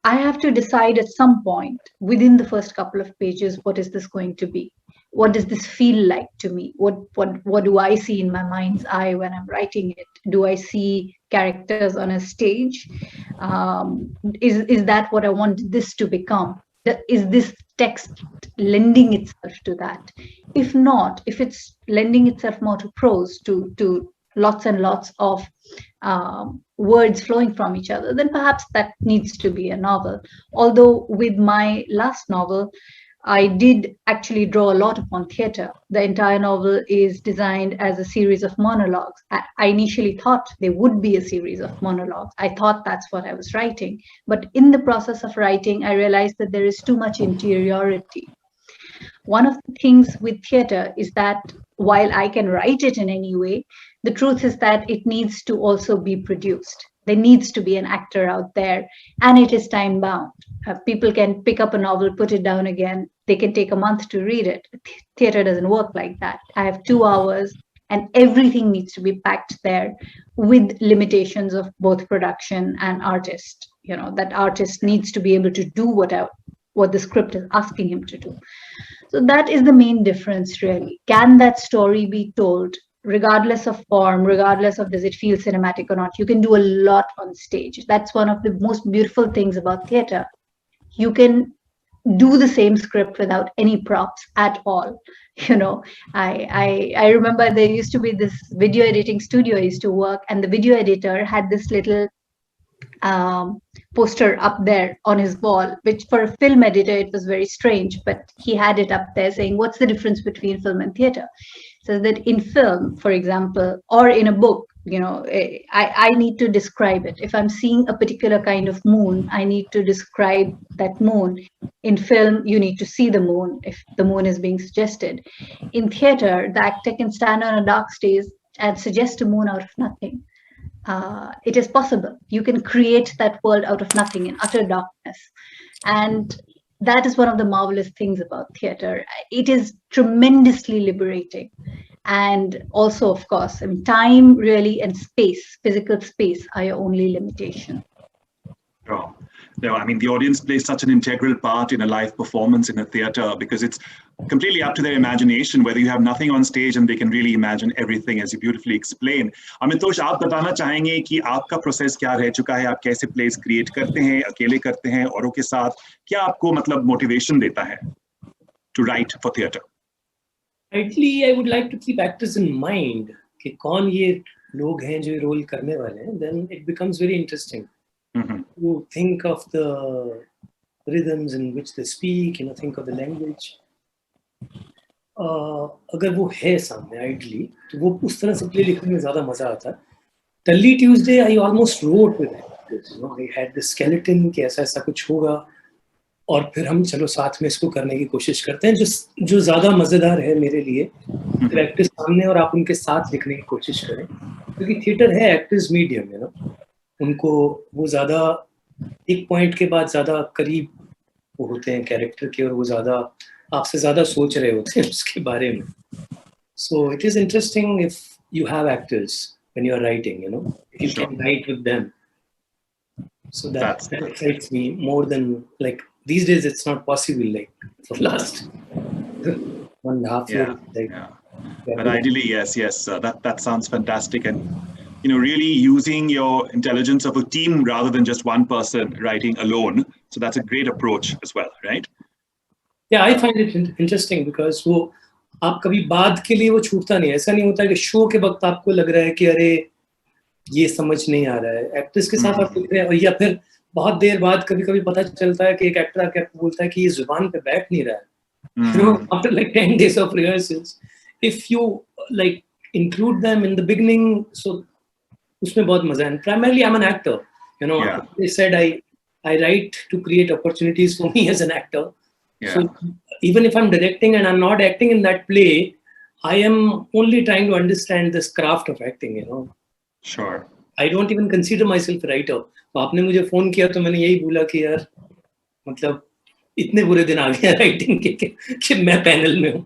I have to decide at some point within the first couple of pages, what is this going to be? What does this feel like to me? What do I see in my mind's eye when I'm writing it? Do I see characters on a stage? Is that what I want this to become? Is this text lending itself to that? If not, if it's lending itself more to prose, to lots and lots of words flowing from each other, then perhaps that needs to be a novel. Although with my last novel, I did actually draw a lot upon theatre. The entire novel is designed as a series of monologues. I initially thought they would be a series of monologues. I thought that's what I was writing. But in the process of writing, I realized that there is too much interiority. One of the things with theatre is that while I can write it in any way, the truth is that it needs to also be produced. There needs to be an actor out there, and it is time bound. People can pick up a novel, put it down again. They can take a month to read it. Theatre doesn't work like that. I have 2 hours, and everything needs to be packed there with limitations of both production and artist. You know, that artist needs to be able to do what the script is asking him to do. So that is the main difference, really. Can that story be told regardless of form, regardless of does it feel cinematic or not, you can do a lot on stage. That's one of the most beautiful things about theater. You can do the same script without any props at all. I remember there used to be this video editing studio I used to work, and the video editor had this little poster up there on his wall, which for a film editor it was very strange, but he had it up there saying, what's the difference between film and theater? So that in film, for example, or in a book, I need to describe it. If I'm seeing a particular kind of moon, I need to describe that moon. In film, you need to see the moon if the moon is being suggested. In theater, the actor can stand on a dark stage and suggest a moon out of nothing. It is possible. You can create that world out of nothing in utter darkness. And that is one of the marvelous things about theater. It is tremendously liberating. And also, of course, time really and space, physical space, are your only limitation.
Sure. No, the audience plays such an integral part in a live performance in a theater, because it's completely up to their imagination, whether you have nothing on stage and they can really imagine everything, as you beautifully explain. Amitosh, आप बताना चाहेंगे कि आपका process क्या रह चुका है, आप कैसे प्लेस क्रिएट करते हैं, अकेले करते हैं, औरों के साथ, क्या आपको मोटिवेशन देता है to write for theater?
Ideally, I would like to keep actors in mind कि कौन ये लोग हैं जो ये रोल करने वाले हैं. Then it becomes very interesting. To think of the rhythms in which they speak, think of the language. अगर वो है सामने ideally, तो वो उस तरह से प्ले लिखने में ज़्यादा मजा आता है. Tully Tuesday, I almost wrote with actors. I had the skeleton कि ऐसा ऐसा कुछ होगा, और फिर हम चलो साथ में इसको करने की कोशिश करते हैं. जो ज़्यादा मज़ेदार है मेरे लिए, फिर एक्टर्स सामने और आप उनके साथ लिखने की कोशिश करें, क्योंकि थिएटर है एक्टर्स मीडियम. उनको वो ज़्यादा एक पॉइंट के बाद ज़्यादा करीब वो होते हैं कैरेक्टर के, और वो ज़्यादा आपसे ज़्यादा सोच रहे होते हैं उसके बारे में. So it is interesting if you have actors when you are writing, if you can write with them. So that excites me more than, like, these days it's not possible, like for last 1.5 years.
But ideally, yes, that sounds fantastic. And really using your intelligence of a team rather than just one person writing alone. So that's a great approach as well, right?
Yeah, I find it interesting because वो आप कभी बाद के लिए वो छूटता नहीं है. ऐसा नहीं होता कि शो के वक्त आपको लग रहा है कि अरे ये समझ नहीं आ रहा है. एक्टर्स के साथ आप लिख रहे हैं, या फिर बहुत देर बाद कभी-कभी पता चलता है कि एक एक्टर आके आपको बोलता है कि ये जुबान पे बैठ नहीं रहा है. After like 10 days of rehearsals, if you like include them in the beginning, so उसमें बहुत मजा है. Primarily, I'm an actor. They said I write to create opportunities for me as an actor. So even if I'm directing and I'm not acting in that play, I am only trying to understand this craft of acting.
Sure.
I don't even consider myself a writer. तो आपने मुझे phone किया तो मैंने यही बोला कि यार मतलब इतने बुरे दिन आ गए राइटिंग के कि मैं पैनल में हूँ.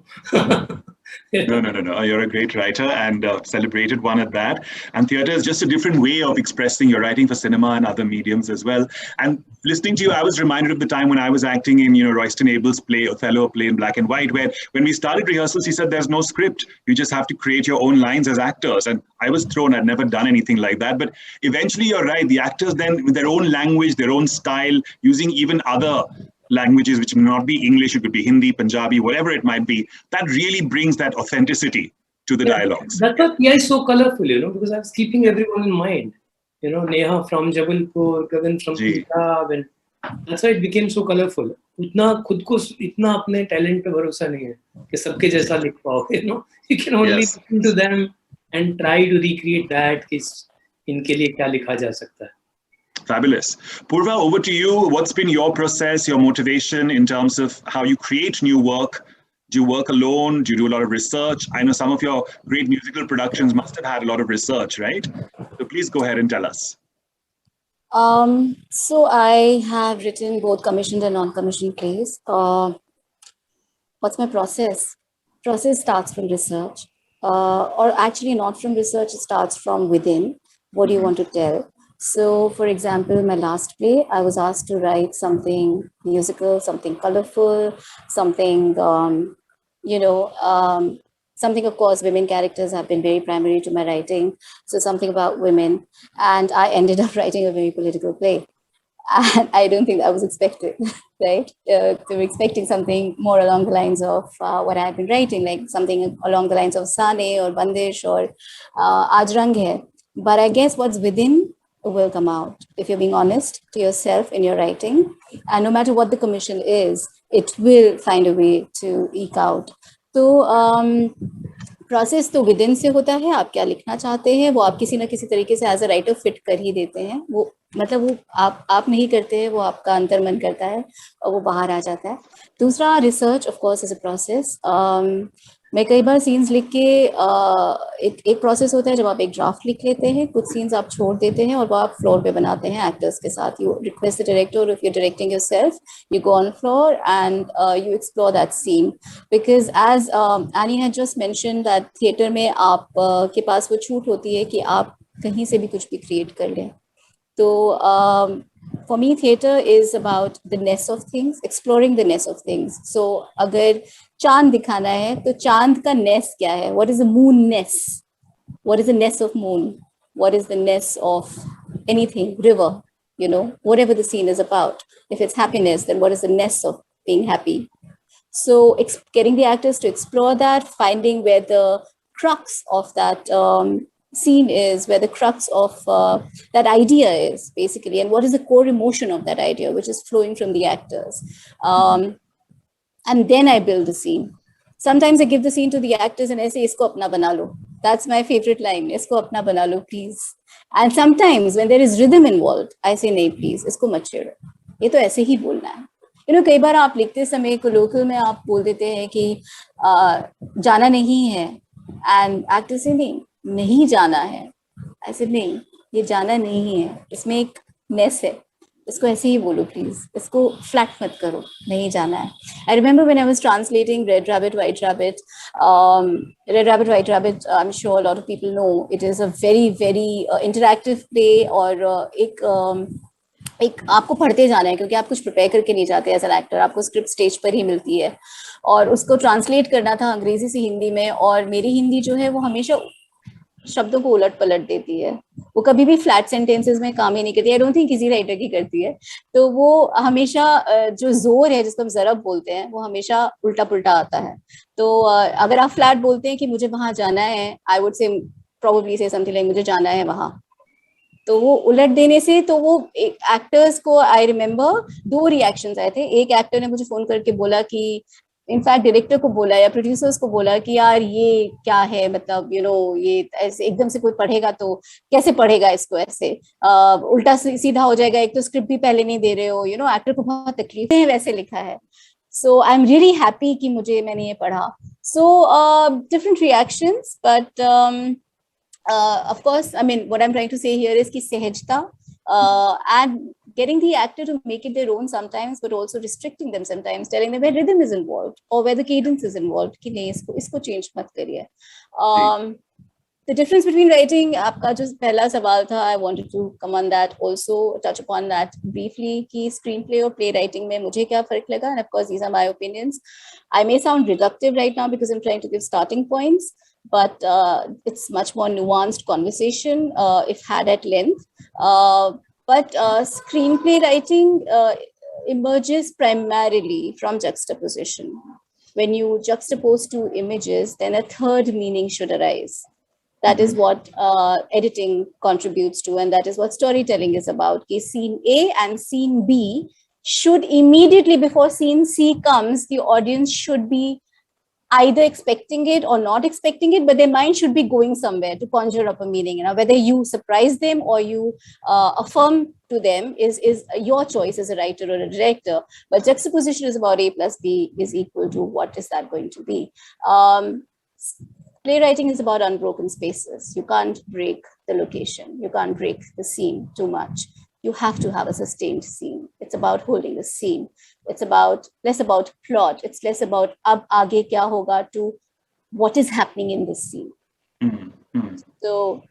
No. You're a great writer, and celebrated one at that. And theater is just a different way of expressing your writing for cinema and other mediums as well. And listening to you, I was reminded of the time when I was acting in, Royston Abel's play, Othello, play in black and white, where when we started rehearsals, he said, there's no script. You just have to create your own lines as actors. And I was thrown. I'd never done anything like that. But eventually, you're right. The actors then, with their own language, their own style, using even other languages which may not be English, it could be Hindi, Punjabi, whatever it might be, that really brings that authenticity to the dialogues.
That's why PI is so colorful, because I was keeping everyone in mind. Neha from Jabalpur, Gagan from Punjab, and that's why it became so colorful. उतना खुद को इतना अपने talent पे भरोसा नहीं है कि सबके जैसा लिख पाओगे. You can only listen to them and try to recreate that कि इनके लिए क्या लिखा जा सकता है.
Fabulous. Purva, over to you. What's been your process, your motivation in terms of how you create new work? Do you work alone? Do you do a lot of research? I know some of your great musical productions must have had a lot of research, right? So please go ahead and tell us.
So I have written both commissioned and non-commissioned plays. What's my process? Process starts from research, or actually not from research, it starts from within. What do you want to tell? So, for example, my last play, I was asked to write something musical, something colorful, something, Something, of course, women characters have been very primary to my writing. So something about women. And I ended up writing a very political play. And I don't think that was expected, right? They were expecting something more along the lines of what I've been writing, like something along the lines of Sane or Bandish or Aaj Rang Hai. But I guess what's within will come out if you're being honest to yourself in your writing. And no matter what the commission is, it will find a way to eke out. So process तो with in से होता है, आप क्या लिखना चाहते हैं वो आप किसी ना किसी तरीके से एज अ राइटर फिट कर ही देते हैं, वो मतलब वो आप नहीं करते हैं, वो आपका अंतर्मन करता है और वो बाहर आ जाता है. दूसरा, research of course is a process. मैं कई बार सीन्स लिख के एक प्रोसेस होता है जब आप एक ड्राफ्ट लिख लेते हैं, कुछ सीन्स आप छोड़ देते हैं और वो आप फ्लोर पे बनाते हैं एक्टर्स के साथ. You request the director, if you directing yourself, you go on floor and you explore that scene. Because as Annie had just mention that theatre में आप के पास वो छूट होती है कि आप कहीं से भी कुछ भी क्रिएट कर लें. तो for me, theater is about the ness of things, exploring the ness of things. So अगर चांद दिखाना है तो चांद का ness क्या है? What is the moon ness? What is the ness of moon? What is the ness of anything? River, you know, whatever the scene is about. If it's happiness, then what is the ness of being happy? So getting the actors to explore that, finding where the crux of that scene is, where the crux of that idea is basically, and what is the core emotion of that idea which is flowing from the actors, and then I build the scene. Sometimes I give the scene to the actors and I say, isko apna bana lo. That's my favorite line, isko apna bana lo please. And sometimes when there is rhythm involved, I say, nahi please, isko mat chhedो, ये तो ऐसे ही बोलना है. You know, कई बार आप लिखते समय colloquial में आप बोल देते हैं कि जाना नहीं है, एंड एक्टर से नहीं जाना है. ऐसे नहीं, ये जाना नहीं है, इसमें एक नेस है, इसको ऐसे ही बोलो प्लीज, इसको फ्लैट मत करो, नहीं जाना है. I remember when I was translating red rabbit white rabbit, red rabbit white rabbit, I am sure lot of people know it is a very very interactive play. और एक आपको पढ़ते जाना है क्योंकि आप कुछ प्रिपेयर करके नहीं जाते एज एन एक्टर, आपको स्क्रिप्ट स्टेज पर ही मिलती है और उसको ट्रांसलेट करना था अंग्रेजी से हिंदी में. और मेरी हिंदी जो है वो हमेशा शब्दों को उलट पलट देती है, वो कभी भी फ्लैट सेंटेंसेस में काम ही नहीं करती. आई डोंट थिंक किसी राइटर की करती है. तो वो हमेशा जो जोर है जिसको हम ज़रब बोलते हैं वो हमेशा उल्टा पुल्टा आता है. तो अगर आप फ्लैट बोलते हैं कि मुझे वहां जाना है, आई वुड से प्रोबेबली से समथिंग लाइक मुझे जाना है वहां, तो वो उलट देने से तो वो एक्टर्स को, आई रिमेम्बर 2 रिएक्शंस आए थे. एक एक्टर ने मुझे फोन करके बोला कि, इनफैक्ट डायरेक्टर को बोला या प्रोड्यूसर्स को बोला कि यार ये क्या है, मतलब यू नो ये ऐसे एकदम से कोई पढ़ेगा तो कैसे पढ़ेगा इसको, ऐसे उल्टा सीधा हो जाएगा, एक तो स्क्रिप्ट भी पहले नहीं दे रहे हो, यू नो एक्टर को बहुत तकलीफ है, वैसे लिखा है. सो आई एम रियली हैप्पी कि मैंने ये पढ़ा. So different reactions, but of course, I mean, what I'm trying to say here is ki sehajta and getting the actor to make it their own sometimes, but also restricting them sometimes, telling them where rhythm is involved or where the cadence is involved, ki nahi isko change mat kariye. The difference between writing, aapka jo pehla sawal tha, I wanted to come on that also, touch upon that briefly, ki screenplay or playwriting mein mujhe kya farak laga, and of course these are my opinions. I may sound reductive right now because I'm trying to give starting points, but it's much more nuanced conversation if had at length. But screenplay writing emerges primarily from juxtaposition. When you juxtapose 2 images, then a third meaning should arise. That is what editing contributes to, and that is what storytelling is about. Okay, scene A and scene B should immediately before scene C comes, the audience should be either expecting it or not expecting it, but their mind should be going somewhere to conjure up a meaning. You know, whether you surprise them or you affirm to them is your choice as a writer or a director. But juxtaposition is about A plus B is equal to what is that going to be. Playwriting is about unbroken spaces. You can't break the location. You can't break the scene too much. You have to have a sustained scene. It's about holding the scene. It's about less about plot. It's less about ab aage kya hoga to what is happening in this scene. So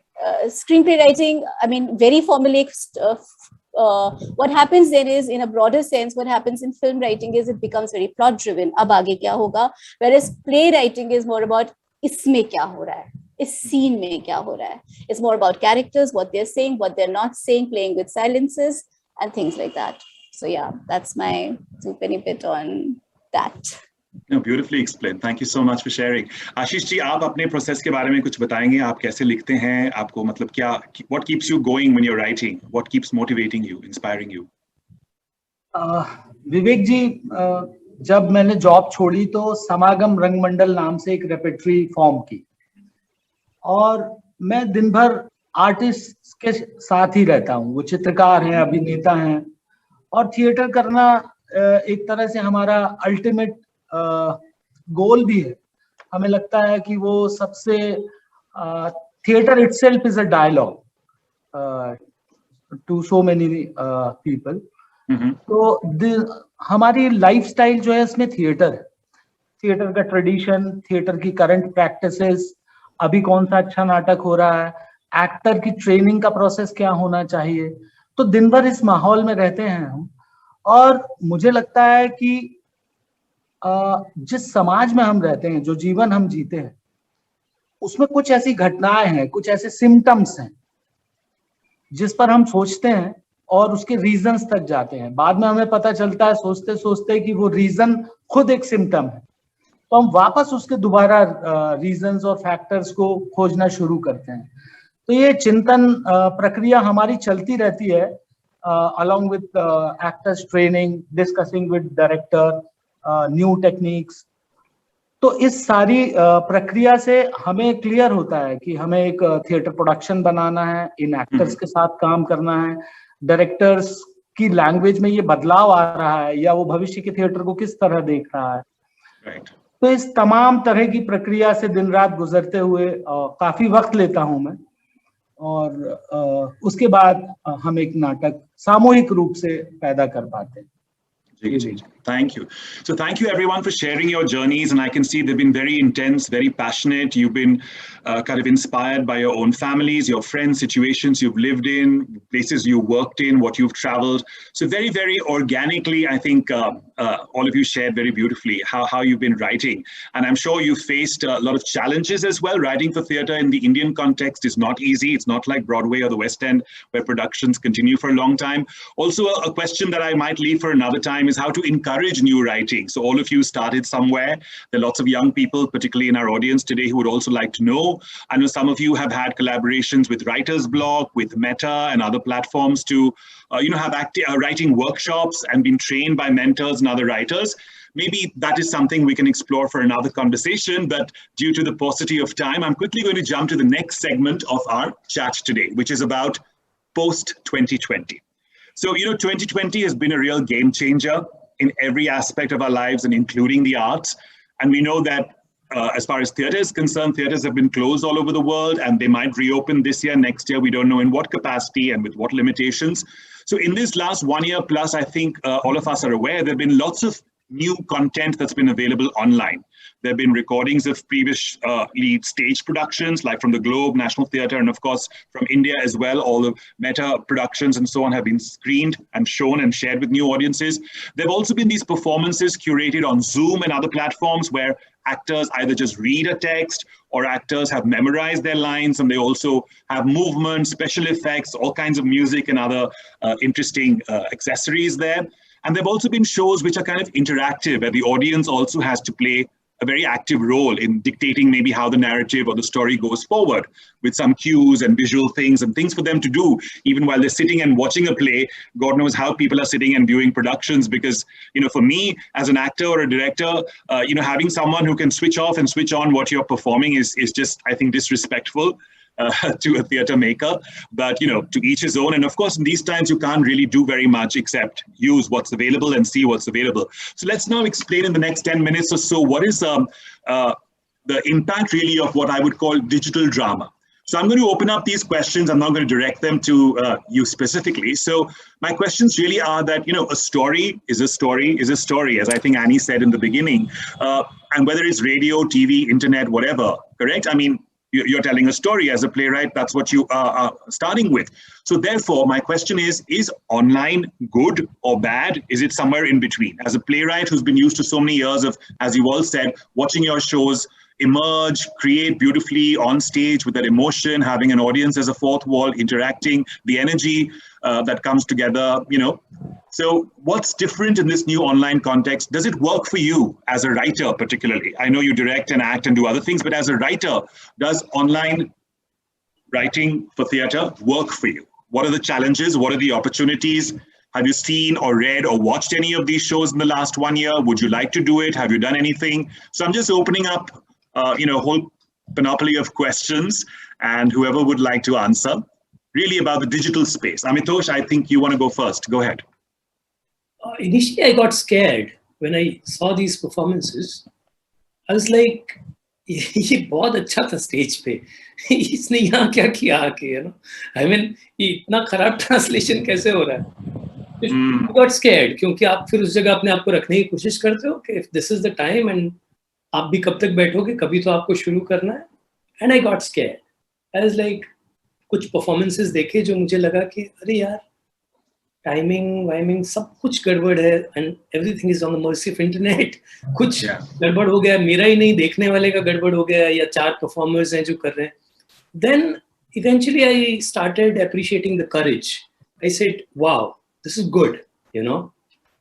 screenplay writing, I mean, very formulaic stuff. What happens then is, in a broader sense, what happens in film writing is it becomes very plot driven. Ab aage kya hoga? Whereas playwriting is more about इसमें क्या हो रहा है, इस scene में क्या हो रहा है. It's more about characters, what they're saying, what they're not saying, playing with silences and things like that. So yeah, that's my two penny bit on that.
No, beautifully explained. Thank you so much for sharing. Ashish ji, आप अपने process के बारे में कुछ बताएंगे? आप कैसे लिखते हैं? आपको मतलब क्या, what keeps you going when you're writing? What keeps motivating you, inspiring you?
विवेक जी, जब मैंने जॉब छोड़ी तो समागम रंगमंडल नाम से एक रेपेट्री फॉर्म की, और मैं दिन भर आर्टिस्ट के साथ ही रहता हूँ. वो चित्रकार हैं, अभिनेता हैं, और थिएटर करना एक तरह से हमारा अल्टीमेट गोल भी है. हमें लगता है कि वो सबसे theatre itself is a dialogue to so many people. तो हमारी लाइफस्टाइल जो है इसमें थिएटर है, थिएटर का ट्रेडिशन, थिएटर की करंट प्रैक्टिसेस, अभी कौन सा अच्छा नाटक हो रहा है, एक्टर की ट्रेनिंग का प्रोसेस क्या होना चाहिए. तो दिन भर इस माहौल में रहते हैं हम. और मुझे लगता है कि जिस समाज में हम रहते हैं, जो जीवन हम जीते हैं, उसमें कुछ ऐसी घटनाएं हैं, कुछ ऐसे सिम्टम्स हैं जिस पर हम सोचते हैं और उसके रीजंस तक जाते हैं. बाद में हमें पता चलता है सोचते सोचते कि वो रीजन खुद एक सिम्टम है. तो हम वापस उसके दोबारा रीजंस और फैक्टर्स को खोजना शुरू करते हैं. तो ये चिंतन प्रक्रिया हमारी चलती रहती है, along with actors training, discussing with director, new techniques. तो इस सारी प्रक्रिया से हमें क्लियर होता है कि हमें एक थिएटर प्रोडक्शन बनाना है, इन एक्टर्स के साथ काम करना है, डायरेक्टर्स की लैंग्वेज में ये बदलाव आ रहा है या वो भविष्य के थिएटर को किस तरह देख रहा है. तो इस तमाम तरह की प्रक्रिया से दिन रात गुजरते हुए काफी वक्त लेता हूं मैं, और उसके बाद हम एक नाटक सामूहिक रूप से पैदा कर पाते हैं.
Thank you. So thank you everyone for sharing your journeys, and I can see they've been very intense, very passionate. You've been kind of inspired by your own families, your friends, situations you've lived in, places you worked in, what you've traveled. So very, very organically, I think all of you shared very beautifully how you've been writing. And I'm sure you've faced a lot of challenges as well. Writing for theatre in the Indian context is not easy. It's not like Broadway or the West End where productions continue for a long time. Also, a question that I might leave for another time is how to encourage new writing. So all of you started somewhere. There are lots of young people, particularly in our audience today, who would also like to know. I know some of you have had collaborations with Writer's Block, with Meta and other platforms to have writing workshops and been trained by mentors and other writers. Maybe that is something we can explore for another conversation, but due to the paucity of time, I'm quickly going to jump to the next segment of our chat today, which is about post-2020. So, 2020 has been a real game changer in every aspect of our lives, and including the arts. And we know that as far as theatre is concerned, theatres have been closed all over the world, and they might reopen this year, next year. We don't know in what capacity and with what limitations. So in this last 1 year plus, I think all of us are aware there have been lots of new content that's been available online. There have been recordings of previous lead stage productions, like from the Globe, National Theatre, and of course from India as well. All the Meta productions and so on have been screened and shown and shared with new audiences. There have also been these performances curated on Zoom and other platforms where actors either just read a text or actors have memorized their lines, and they also have movement, special effects, all kinds of music and other interesting accessories there. And there have also been shows which are kind of interactive, where the audience also has to play a very active role in dictating maybe how the narrative or the story goes forward, with some cues and visual things and things for them to do, even while they're sitting and watching a play. God knows how people are sitting and viewing productions, because, for me as an actor or a director, having someone who can switch off and switch on what you're performing is just, I think, disrespectful to a theatre maker. But, to each his own. And of course, in these times, you can't really do very much except use what's available and see what's available. So let's now explain in the next 10 minutes or so, what is the impact really of what I would call digital drama. So I'm going to open up these questions. I'm not going to direct them to you specifically. So my questions really are that, a story is a story is a story, as I think Annie said in the beginning. And whether it's radio, TV, internet, whatever, correct? I mean, you're telling a story as a playwright. That's what you are starting with. So therefore, my question is online good or bad? Is it somewhere in between? As a playwright who's been used to so many years of, as you all said, watching your shows, emerge, create beautifully on stage with that emotion, having an audience as a fourth wall, interacting, the energy that comes together, you know. So what's different in this new online context? Does it work for you as a writer particularly? I know you direct and act and do other things, but as a writer, does online writing for theatre work for you? What are the challenges? What are the opportunities? Have you seen or read or watched any of these shows in the last 1 year? Would you like to do it? Have you done anything? So I'm just opening up, a whole panoply of questions, and whoever would like to answer, really about the digital space. Amitosh, I think you want to go first. Go ahead.
Initially, I got scared when I saw these performances. I was like, ये बहुत अच्छा था stage पे, इसने यहाँ क्या किया आके, you know? I mean, ये इतना खराब ट्रांसलेशन कैसे हो रहा है? I got scared क्योंकि आप फिर उस जगह अपने आप को रखने की कोशिश करते हो कि if this is the time and आप भी कब तक बैठोगे, कभी तो आपको शुरू करना है. And I got scared. I was like, कुछ परफॉर्मेंसेस देखे जो मुझे लगा कि अरे यार, टाइमिंग वाइमिंग सब कुछ गड़बड़ है, and everything is on the mercy of internet. कुछ गड़बड़ हो गया, मेरा ही नहीं देखने वाले का गड़बड़ हो गया, या 4 परफॉर्मर्स हैं जो कर रहे हैं. Then eventually I started appreciating the courage. I said wow, this is good, you know,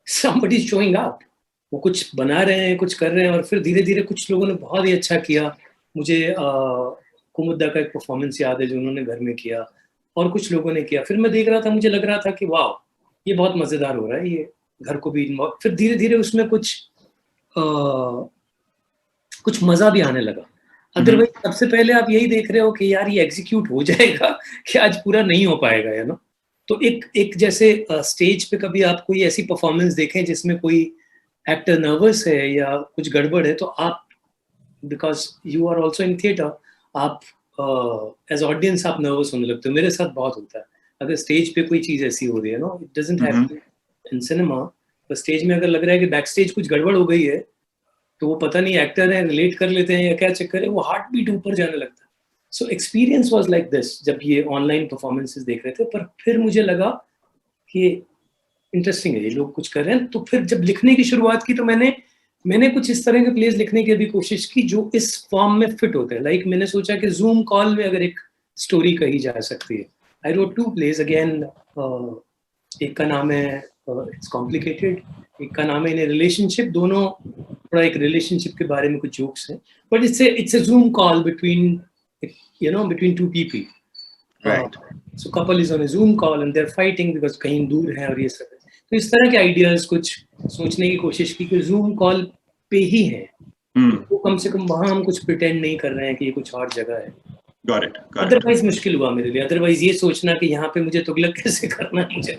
somebody is showing up. वो कुछ बना रहे हैं, कुछ कर रहे हैं, और फिर धीरे धीरे कुछ लोगों ने बहुत ही अच्छा किया. मुझे कुमुद्दा का एक परफॉर्मेंस याद है जो उन्होंने घर में किया, और कुछ लोगों ने किया. फिर मैं देख रहा था, मुझे लग रहा था कि वाह, ये बहुत मजेदार हो रहा है, ये घर को भी. फिर धीरे धीरे उसमें कुछ मजा भी आने लगा. अदरवाइज सबसे पहले आप यही देख रहे हो कि यार ये एग्जीक्यूट हो जाएगा कि आज पूरा नहीं हो पाएगा, है ना. तो एक जैसे स्टेज पे कभी आप कोई ऐसी परफॉर्मेंस देखें जिसमें कोई एक्टर नर्वस है या कुछ गड़बड़ है, तो आप, because you are also in theatre, आप एज ऑडियंस आप नर्वस होने लगते हो. मेरे साथ बहुत होता है अगर स्टेज पे कोई चीज ऐसी हो रही है. No, it doesn't have in cinema, पर स्टेज में अगर लग रहा है कि बैक स्टेज कुछ गड़बड़ हो गई है, तो वो पता नहीं एक्टर है, रिलेट कर लेते हैं या क्या चक्कर है, वो हार्ट बीट ऊपर जाने लगता है. So experience was like this जब ये ऑनलाइन परफॉर्मेंसेस देख रहे थे. पर फिर मुझे लगा कि इंटरेस्टिंग है, ये लोग कुछ कर रहे हैं. तो फिर जब लिखने की शुरुआत की, तो मैंने कुछ इस तरह के प्लेस लिखने की भी कोशिश की जो इस फॉर्म में फिट होते हैं. लाइक मैंने सोचा कि जूम कॉल में अगर एक स्टोरी कही जा सकती है. I wrote 2 place again. एक का नाम है इट्स कॉम्प्लिकेटेड, एक का नाम है इन ए रिलेशनशिप. दोनों थोड़ा एक रिलेशनशिप के बारे में कुछ जोक्स हैं, but it's a Zoom call between, you know, between 2 people.
Right.
So couple is on a Zoom call and they're fighting because कहीं दूर है और ये सब है. तो इस तरह के आइडियाज कुछ सोचने की कोशिश की कि जूम कॉल पे ही है, तो कम से कम वहाँ हम कुछ प्रिटेंड नहीं कर रहे हैं कि ये कुछ और जगह है.
Got it.
अदरवाइज मुश्किल हुआ मेरे लिए. अदरवाइज ये सोचना कि यहाँ पे मुझे तुगलक कैसे करना है, मुझे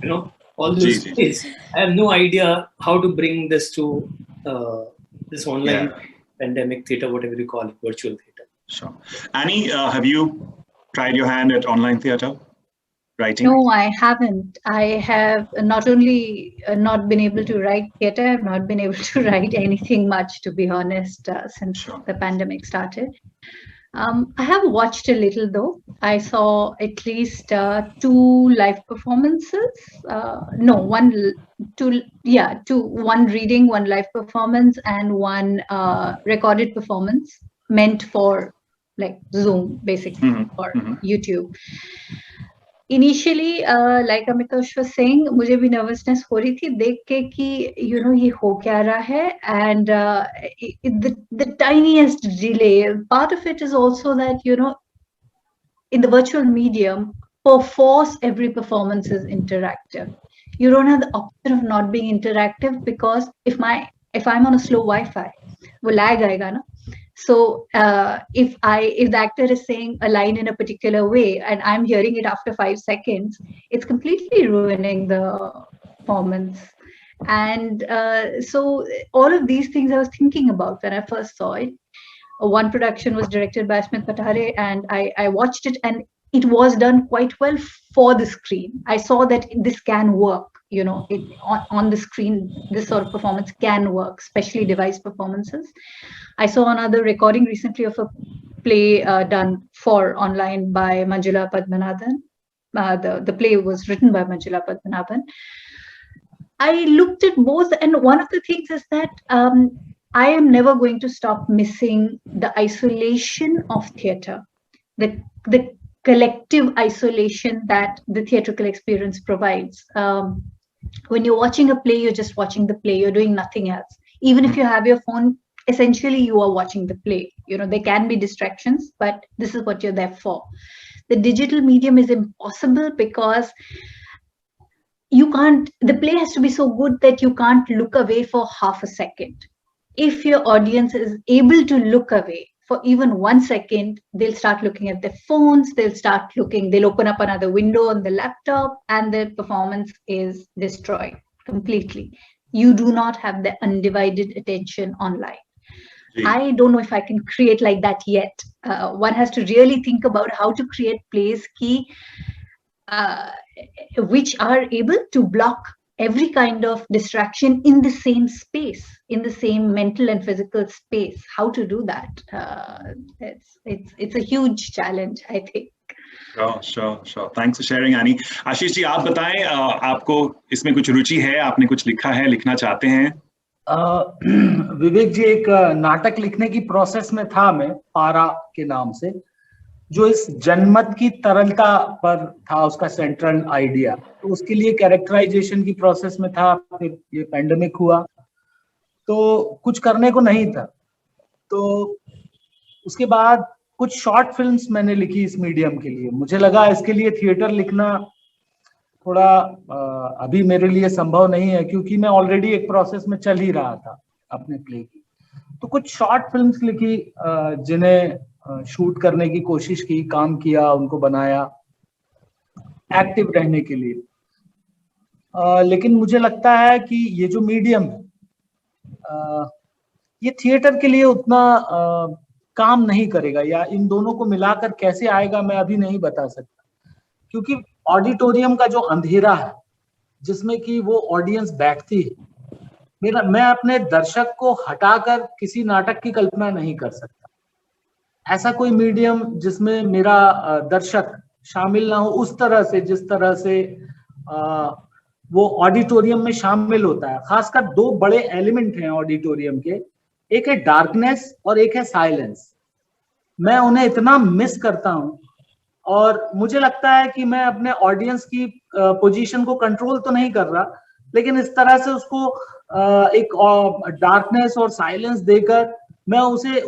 you know, all those things. I have no idea how to bring this to this online pandemic theater, whatever you call it, virtual theater.
Sure. Annie, have you tried your hand at online theatre writing?
No, I haven't. I have not only not been able to write theatre, I've not been able to write anything much, to be honest, since the pandemic started. I have watched a little though. I saw at least 2 live performances. One reading, 1 live performance, and 1 recorded performance meant for like Zoom, basically, or YouTube. Initially, like Amitosh was saying, मुझे भी nervousness हो रही थी देख के कि you know ये हो क्या रहा है, and the tiniest delay. Part of it is also that, you know, in the virtual medium, perforce every performance is interactive. You don't have the option of not being interactive, because if I'm on a slow Wi-Fi, वो lag आएगा ना. So if the actor is saying a line in a particular way and I'm hearing it after 5 seconds, it's completely ruining the performance. And so all of these things I was thinking about when I first saw it. One production was directed by Smith Patare, and I watched it, and it was done quite well for the screen. I saw that this can work, you know, on the screen, this sort of performance can work, especially device performances. I saw another recording recently of a play done for online by Manjula Padmanabhan. The play was written by Manjula Padmanabhan. I looked at both, and one of the things is that I am never going to stop missing the isolation of theatre, the collective isolation that the theatrical experience provides. When you're watching a play, you're just watching the play. You're doing nothing else. Even if you have your phone, essentially you are watching the play. You know, there can be distractions, but this is what you're there for. The digital medium is impossible because you can't, the play has to be so good that you can't look away for half a second. If your audience is able to look away for even 1 second, they'll start looking at their phones, they'll open up another window on the laptop, and their performance is destroyed completely. You do not have the undivided attention online. I don't know if I can create like that yet. One has to really think about how to create plays which are able to block every kind of distraction in the same space, in the same mental and physical space. How to do that? It's a huge challenge, I think.
Sure. Thanks for sharing, Annie. Ashish ji, आप बताएं, आपको इसमें कुछ रुचि है, आपने कुछ लिखा है, लिखना चाहते हैं?
विवेक जी, एक नाटक लिखने की प्रोसेस में था मैं, पारा के नाम से, जो इस जनमत की तरलता पर था उसका सेंट्रल आइडिया। तो उसके लिए कैरेक्टराइजेशन की प्रोसेस में था, फिर ये पेंडेमिक हुआ तो कुछ करने को नहीं था। तो उसके बाद कुछ शॉर्ट फिल्म्स मैंने लिखी इस मीडियम के लिए। मुझे लगा इसके लिए थिएटर लिखना थोड़ा अभी मेरे लिए संभव नहीं है, क्योंकि मैं ऑलरेडी एक प्रोसेस में चल ही रहा था अपने प्ले की। तो कुछ शॉर्ट फिल्म्स लिखी, जिन्हें शूट करने की कोशिश की, काम किया, उनको बनाया एक्टिव रहने के लिए। लेकिन मुझे लगता है कि ये जो मीडियम है, ये थिएटर के लिए उतना काम नहीं करेगा, या इन दोनों को मिलाकर कैसे आएगा मैं अभी नहीं बता सकता। क्योंकि ऑडिटोरियम का जो अंधेरा है, जिसमें कि वो ऑडियंस बैठती है, मैं अपने दर्शक को हटाकर किसी नाटक की कल्पना नहीं कर सकता। ऐसा कोई मीडियम जिसमें मेरा दर्शक शामिल ना हो उस तरह से, जिस तरह से वो ऑडिटोरियम में शामिल होता है। खासकर दो बड़े एलिमेंट हैं ऑडिटोरियम के, एक है डार्कनेस और एक है साइलेंस। मैं उन्हें इतना मिस करता हूं, और मुझे लगता है कि मैं अपने ऑडियंस की पोजीशन को कंट्रोल तो नहीं कर रहा, लेकिन इस तरह से उसको एक डार्कनेस और साइलेंस देकर मैं उसे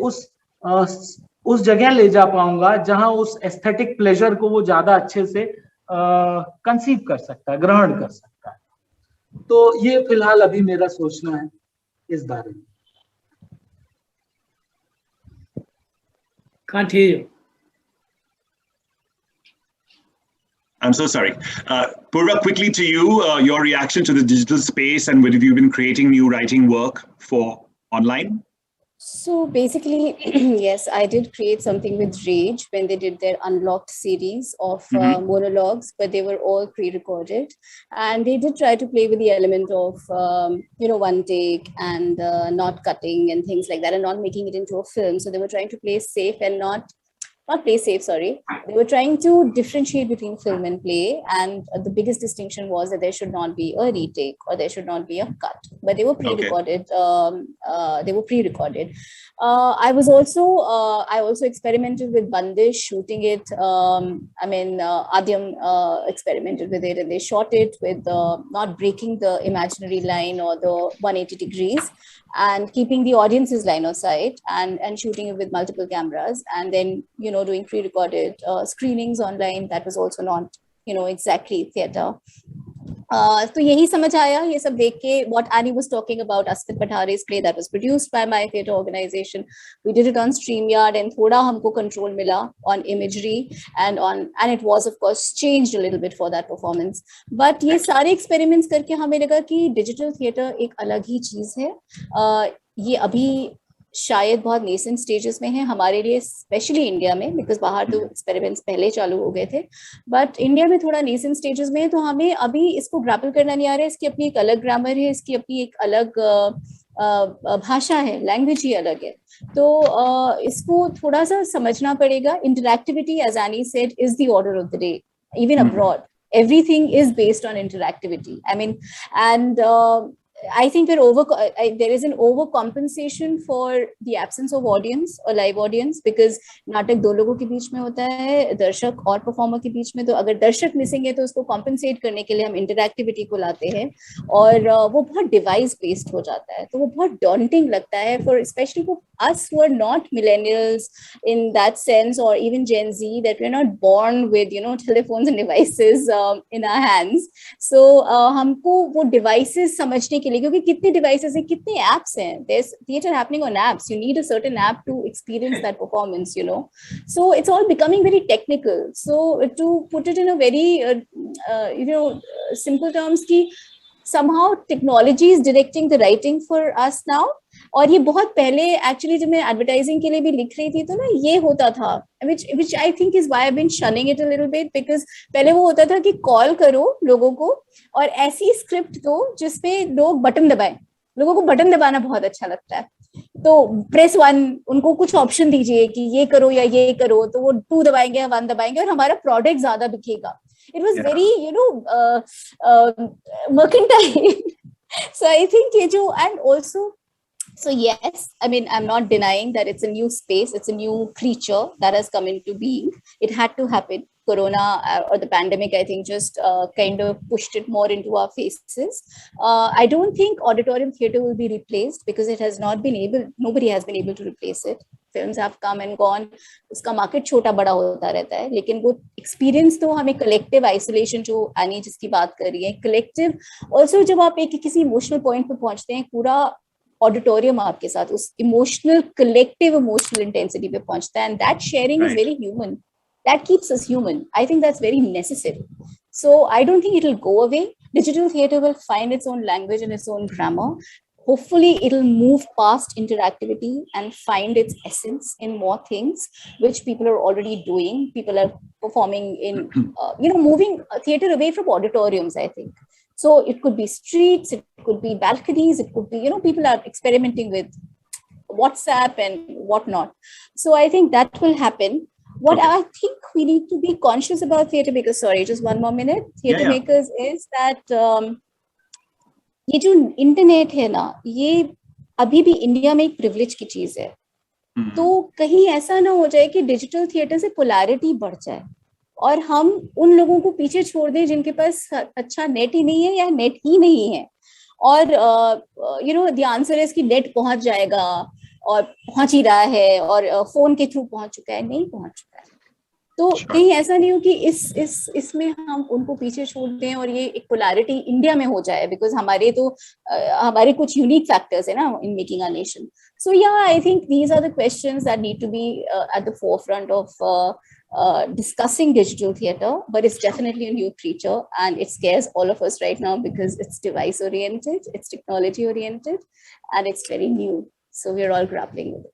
उस जगह ले जा पाऊंगा जहां उस एस्थेटिक प्लेजर को वो ज्यादा अच्छे से कंसीव कर सकता है, ग्रहण कर सकता है। तो ये फिलहाल अभी मेरा सोचना है इस बारे में।
Can't hear you.
I'm so sorry. Purva, quickly to you, your reaction to the digital space, and whether you've been creating new writing work for online?
So basically, yes, I did create something with Rage when they did their Unlocked series of monologues, but they were all pre-recorded. And they did try to play with the element of, one take and not cutting and things like that, and not making it into a film. So they were trying to play safe and not play safe, sorry. They were trying to differentiate between film and play. And the biggest distinction was that there should not be a retake or there should not be a cut, but they were pre-recorded. I also experimented with Bandish, shooting it. Adyam experimented with it, and they shot it with not breaking the imaginary line or the 180 degrees, and keeping the audience's line of sight, and shooting it with multiple cameras, and then doing pre-recorded screenings online. That was also not exactly theater. तो यही समझ आया ये सब देख के, what Annie was talking about, Asfit Pathare's play that was produced by my theatre organization. We did it on StreamYard, and थोड़ा हमको control मिला on imagery and it was of course changed a little bit for that performance. But ये सारे experiments करके हमें लगा कि digital theatre एक अलग ही चीज है। ये अभी शायद बहुत नेसेंट स्टेजेस में है हमारे लिए, स्पेशली इंडिया में, बिकॉज बाहर तो एक्सपेरिमेंट्स पहले चालू हो गए थे, बट इंडिया में थोड़ा नेसेंट स्टेजेस में है। तो हमें अभी इसको ग्रैपल करना नहीं आ रहा है। इसकी अपनी एक अलग ग्रामर है, इसकी अपनी एक अलग भाषा है, लैंग्वेज ही अलग है। तो इसको थोड़ा सा समझना पड़ेगा। Interactivity, as Annie said, is the order of the day, even abroad. Everything is based on interactivity. I mean, and I think there is an overcompensation for the absence of audience or live audience, because नाटक दो लोगों के बीच में होता है, दर्शक और performer के बीच में, तो अगर दर्शक मिसिंग है तो उसको कॉम्पनसेट करने के लिए हम इंटरैक्टिविटी को लाते हैं, और वो बहुत डिवाइस बेस्ड हो जाता है, तो वो बहुत डॉन्टिंग लगता है for specially for us who are not millennials in that sense, or even Gen Z, that we're not born with telephones and devices in our hands. So हमको वो devices समझने के लिए, क्योंकि कितने devices हैं, कितने apps हैं, there's theater happening on apps, you need a certain app to experience that performance, so it's all becoming very technical. So to put it in a very simple terms, ki somehow technology is directing the writing for us now. और ये बहुत पहले actually जब मैं advertising के लिए भी लिख रही थी तो ना ये होता था, which I think is why I've been shunning it a little bit, because पहले वो होता था कि कॉल करो लोगों को और ऐसी स्क्रिप्ट दो जिसमें लोग बटन दबाएं, लोगों को बटन दबाना बहुत अच्छा लगता है, तो प्रेस 1, उनको कुछ ऑप्शन दीजिए कि ये करो या ये करो, तो वो 2 दबाएंगे या 1 दबाएंगे और हमारा प्रोडक्ट ज्यादा बिकेगा. It was very mercantile. So I think ये जो, and also, so yes, I mean, I'm not denying that it's a new space, it's a new creature that has come into being. It had to happen. Corona or the pandemic, I think, just kind of pushed it more into our faces. I don't think auditorium theater will be replaced, because it has not been able, nobody has been able to replace it. Films have come and gone. उसका market छोटा बड़ा होता रहता है, लेकिन वो experience तो हमें collective isolation जो आनी जिसकी बात कर रही है, collective also जब आप एक किसी emotional point पे पहुंचते हैं, पूरा auditorium आपके साथ उस emotional collective emotional intensity पे पहुंचता है, and that sharing is very human. That keeps us human. I think that's very necessary. So I don't think it'll go away. Digital theater will find its own language and its own grammar. Hopefully it'll move past interactivity and find its essence in more things, which people are already doing. People are performing in, moving theater away from auditoriums, I think. So it could be streets, it could be balconies, it could be, people are experimenting with WhatsApp and whatnot. So I think that will happen. What I think we need to be conscious about theatre makers, sorry, just one more minute, theatre makers, is that ये जो internet है ना, ये अभी भी India में एक privilege की चीज है, तो कहीं ऐसा ना हो जाए कि डिजिटल थिएटर से पोलैरिटी बढ़ जाए और हम उन लोगों को पीछे छोड़ दें जिनके पास अच्छा नेट ही नहीं है या नेट ही नहीं है, और द आंसर इज कि नेट पहुंच जाएगा और पहुंच ही रहा है और फोन के थ्रू पहुंच चुका है, नहीं पहुंच चुका है. तो कहीं ऐसा नहीं हो कि इसमें हम उनको पीछे छोड़ दें और ये एक पोलैरिटी इंडिया में हो जाए, बिकॉज हमारे कुछ यूनिक फैक्टर्स है ना in making a nation. So yeah I think these are the questions that need to be at the forefront of discussing digital theater, but it's definitely a new creature and it scares all of us right now because it's device oriented, it's technology oriented, and it's very new. So we're all grappling with it.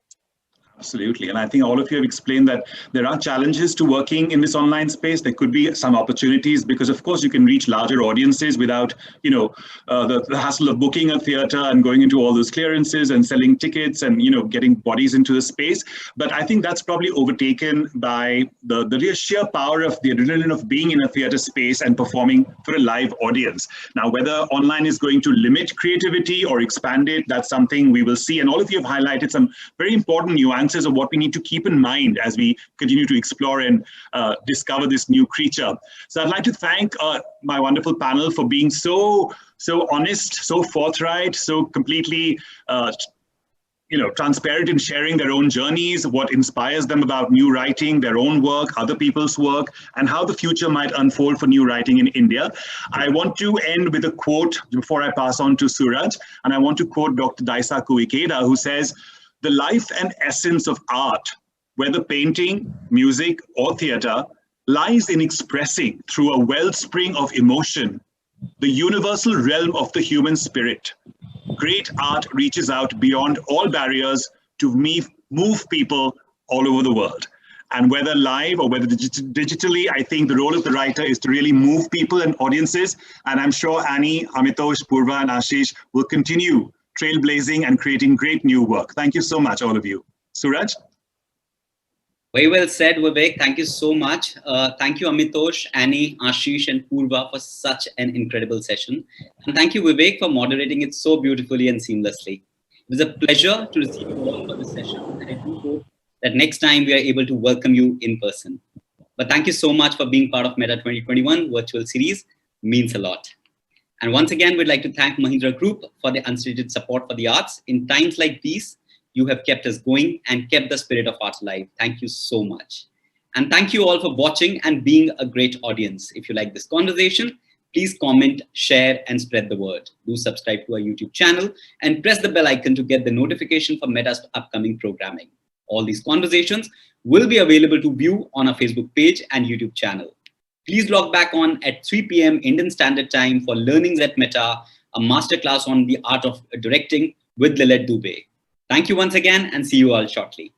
Absolutely. And I think all of you have explained that there are challenges to working in this online space. There could be some opportunities because, of course, you can reach larger audiences without, the hassle of booking a theater and going into all those clearances and selling tickets and, getting bodies into the space. But I think that's probably overtaken by the sheer power of the adrenaline of being in a theater space and performing for a live audience. Now, whether online is going to limit creativity or expand it, that's something we will see. And all of you have highlighted some very important nuances of what we need to keep in mind as we continue to explore and discover this new creature. So I'd like to thank my wonderful panel for being so honest, so forthright, so completely transparent in sharing their own journeys, what inspires them about new writing, their own work, other people's work, and how the future might unfold for new writing in India. I want to end with a quote before I pass on to Suraj, and I want to quote Dr. Daisaku Ikeda, who says, "The life and essence of art, whether painting, music, or theatre, lies in expressing through a wellspring of emotion the universal realm of the human spirit. Great art reaches out beyond all barriers to move people all over the world." And whether live or whether digitally, I think the role of the writer is to really move people and audiences. And I'm sure Annie, Amitosh, Purva, and Ashish will continue trailblazing and creating great new work. Thank you so much, all of you. Suraj?
Very well said, Vivek. Thank you so much. Thank you, Amitosh, Annie, Ashish, and Purva for such an incredible session. And thank you, Vivek, for moderating it so beautifully and seamlessly. It was a pleasure to receive you all for this session. And I do hope that next time we are able to welcome you in person. But thank you so much for being part of Meta 2021 virtual series. Means a lot. And once again, we'd like to thank Mahindra Group for the unstated support for the arts. In times like these, you have kept us going and kept the spirit of arts alive. Thank you so much. And thank you all for watching and being a great audience. If you like this conversation, please comment, share, and spread the word. Do subscribe to our YouTube channel and press the bell icon to get the notification for Meta's upcoming programming. All these conversations will be available to view on our Facebook page and YouTube channel. Please log back on at 3 p.m. Indian Standard Time for Learnings at Meta, a masterclass on the art of directing with Lilette Dubey. Thank you once again and see you all shortly.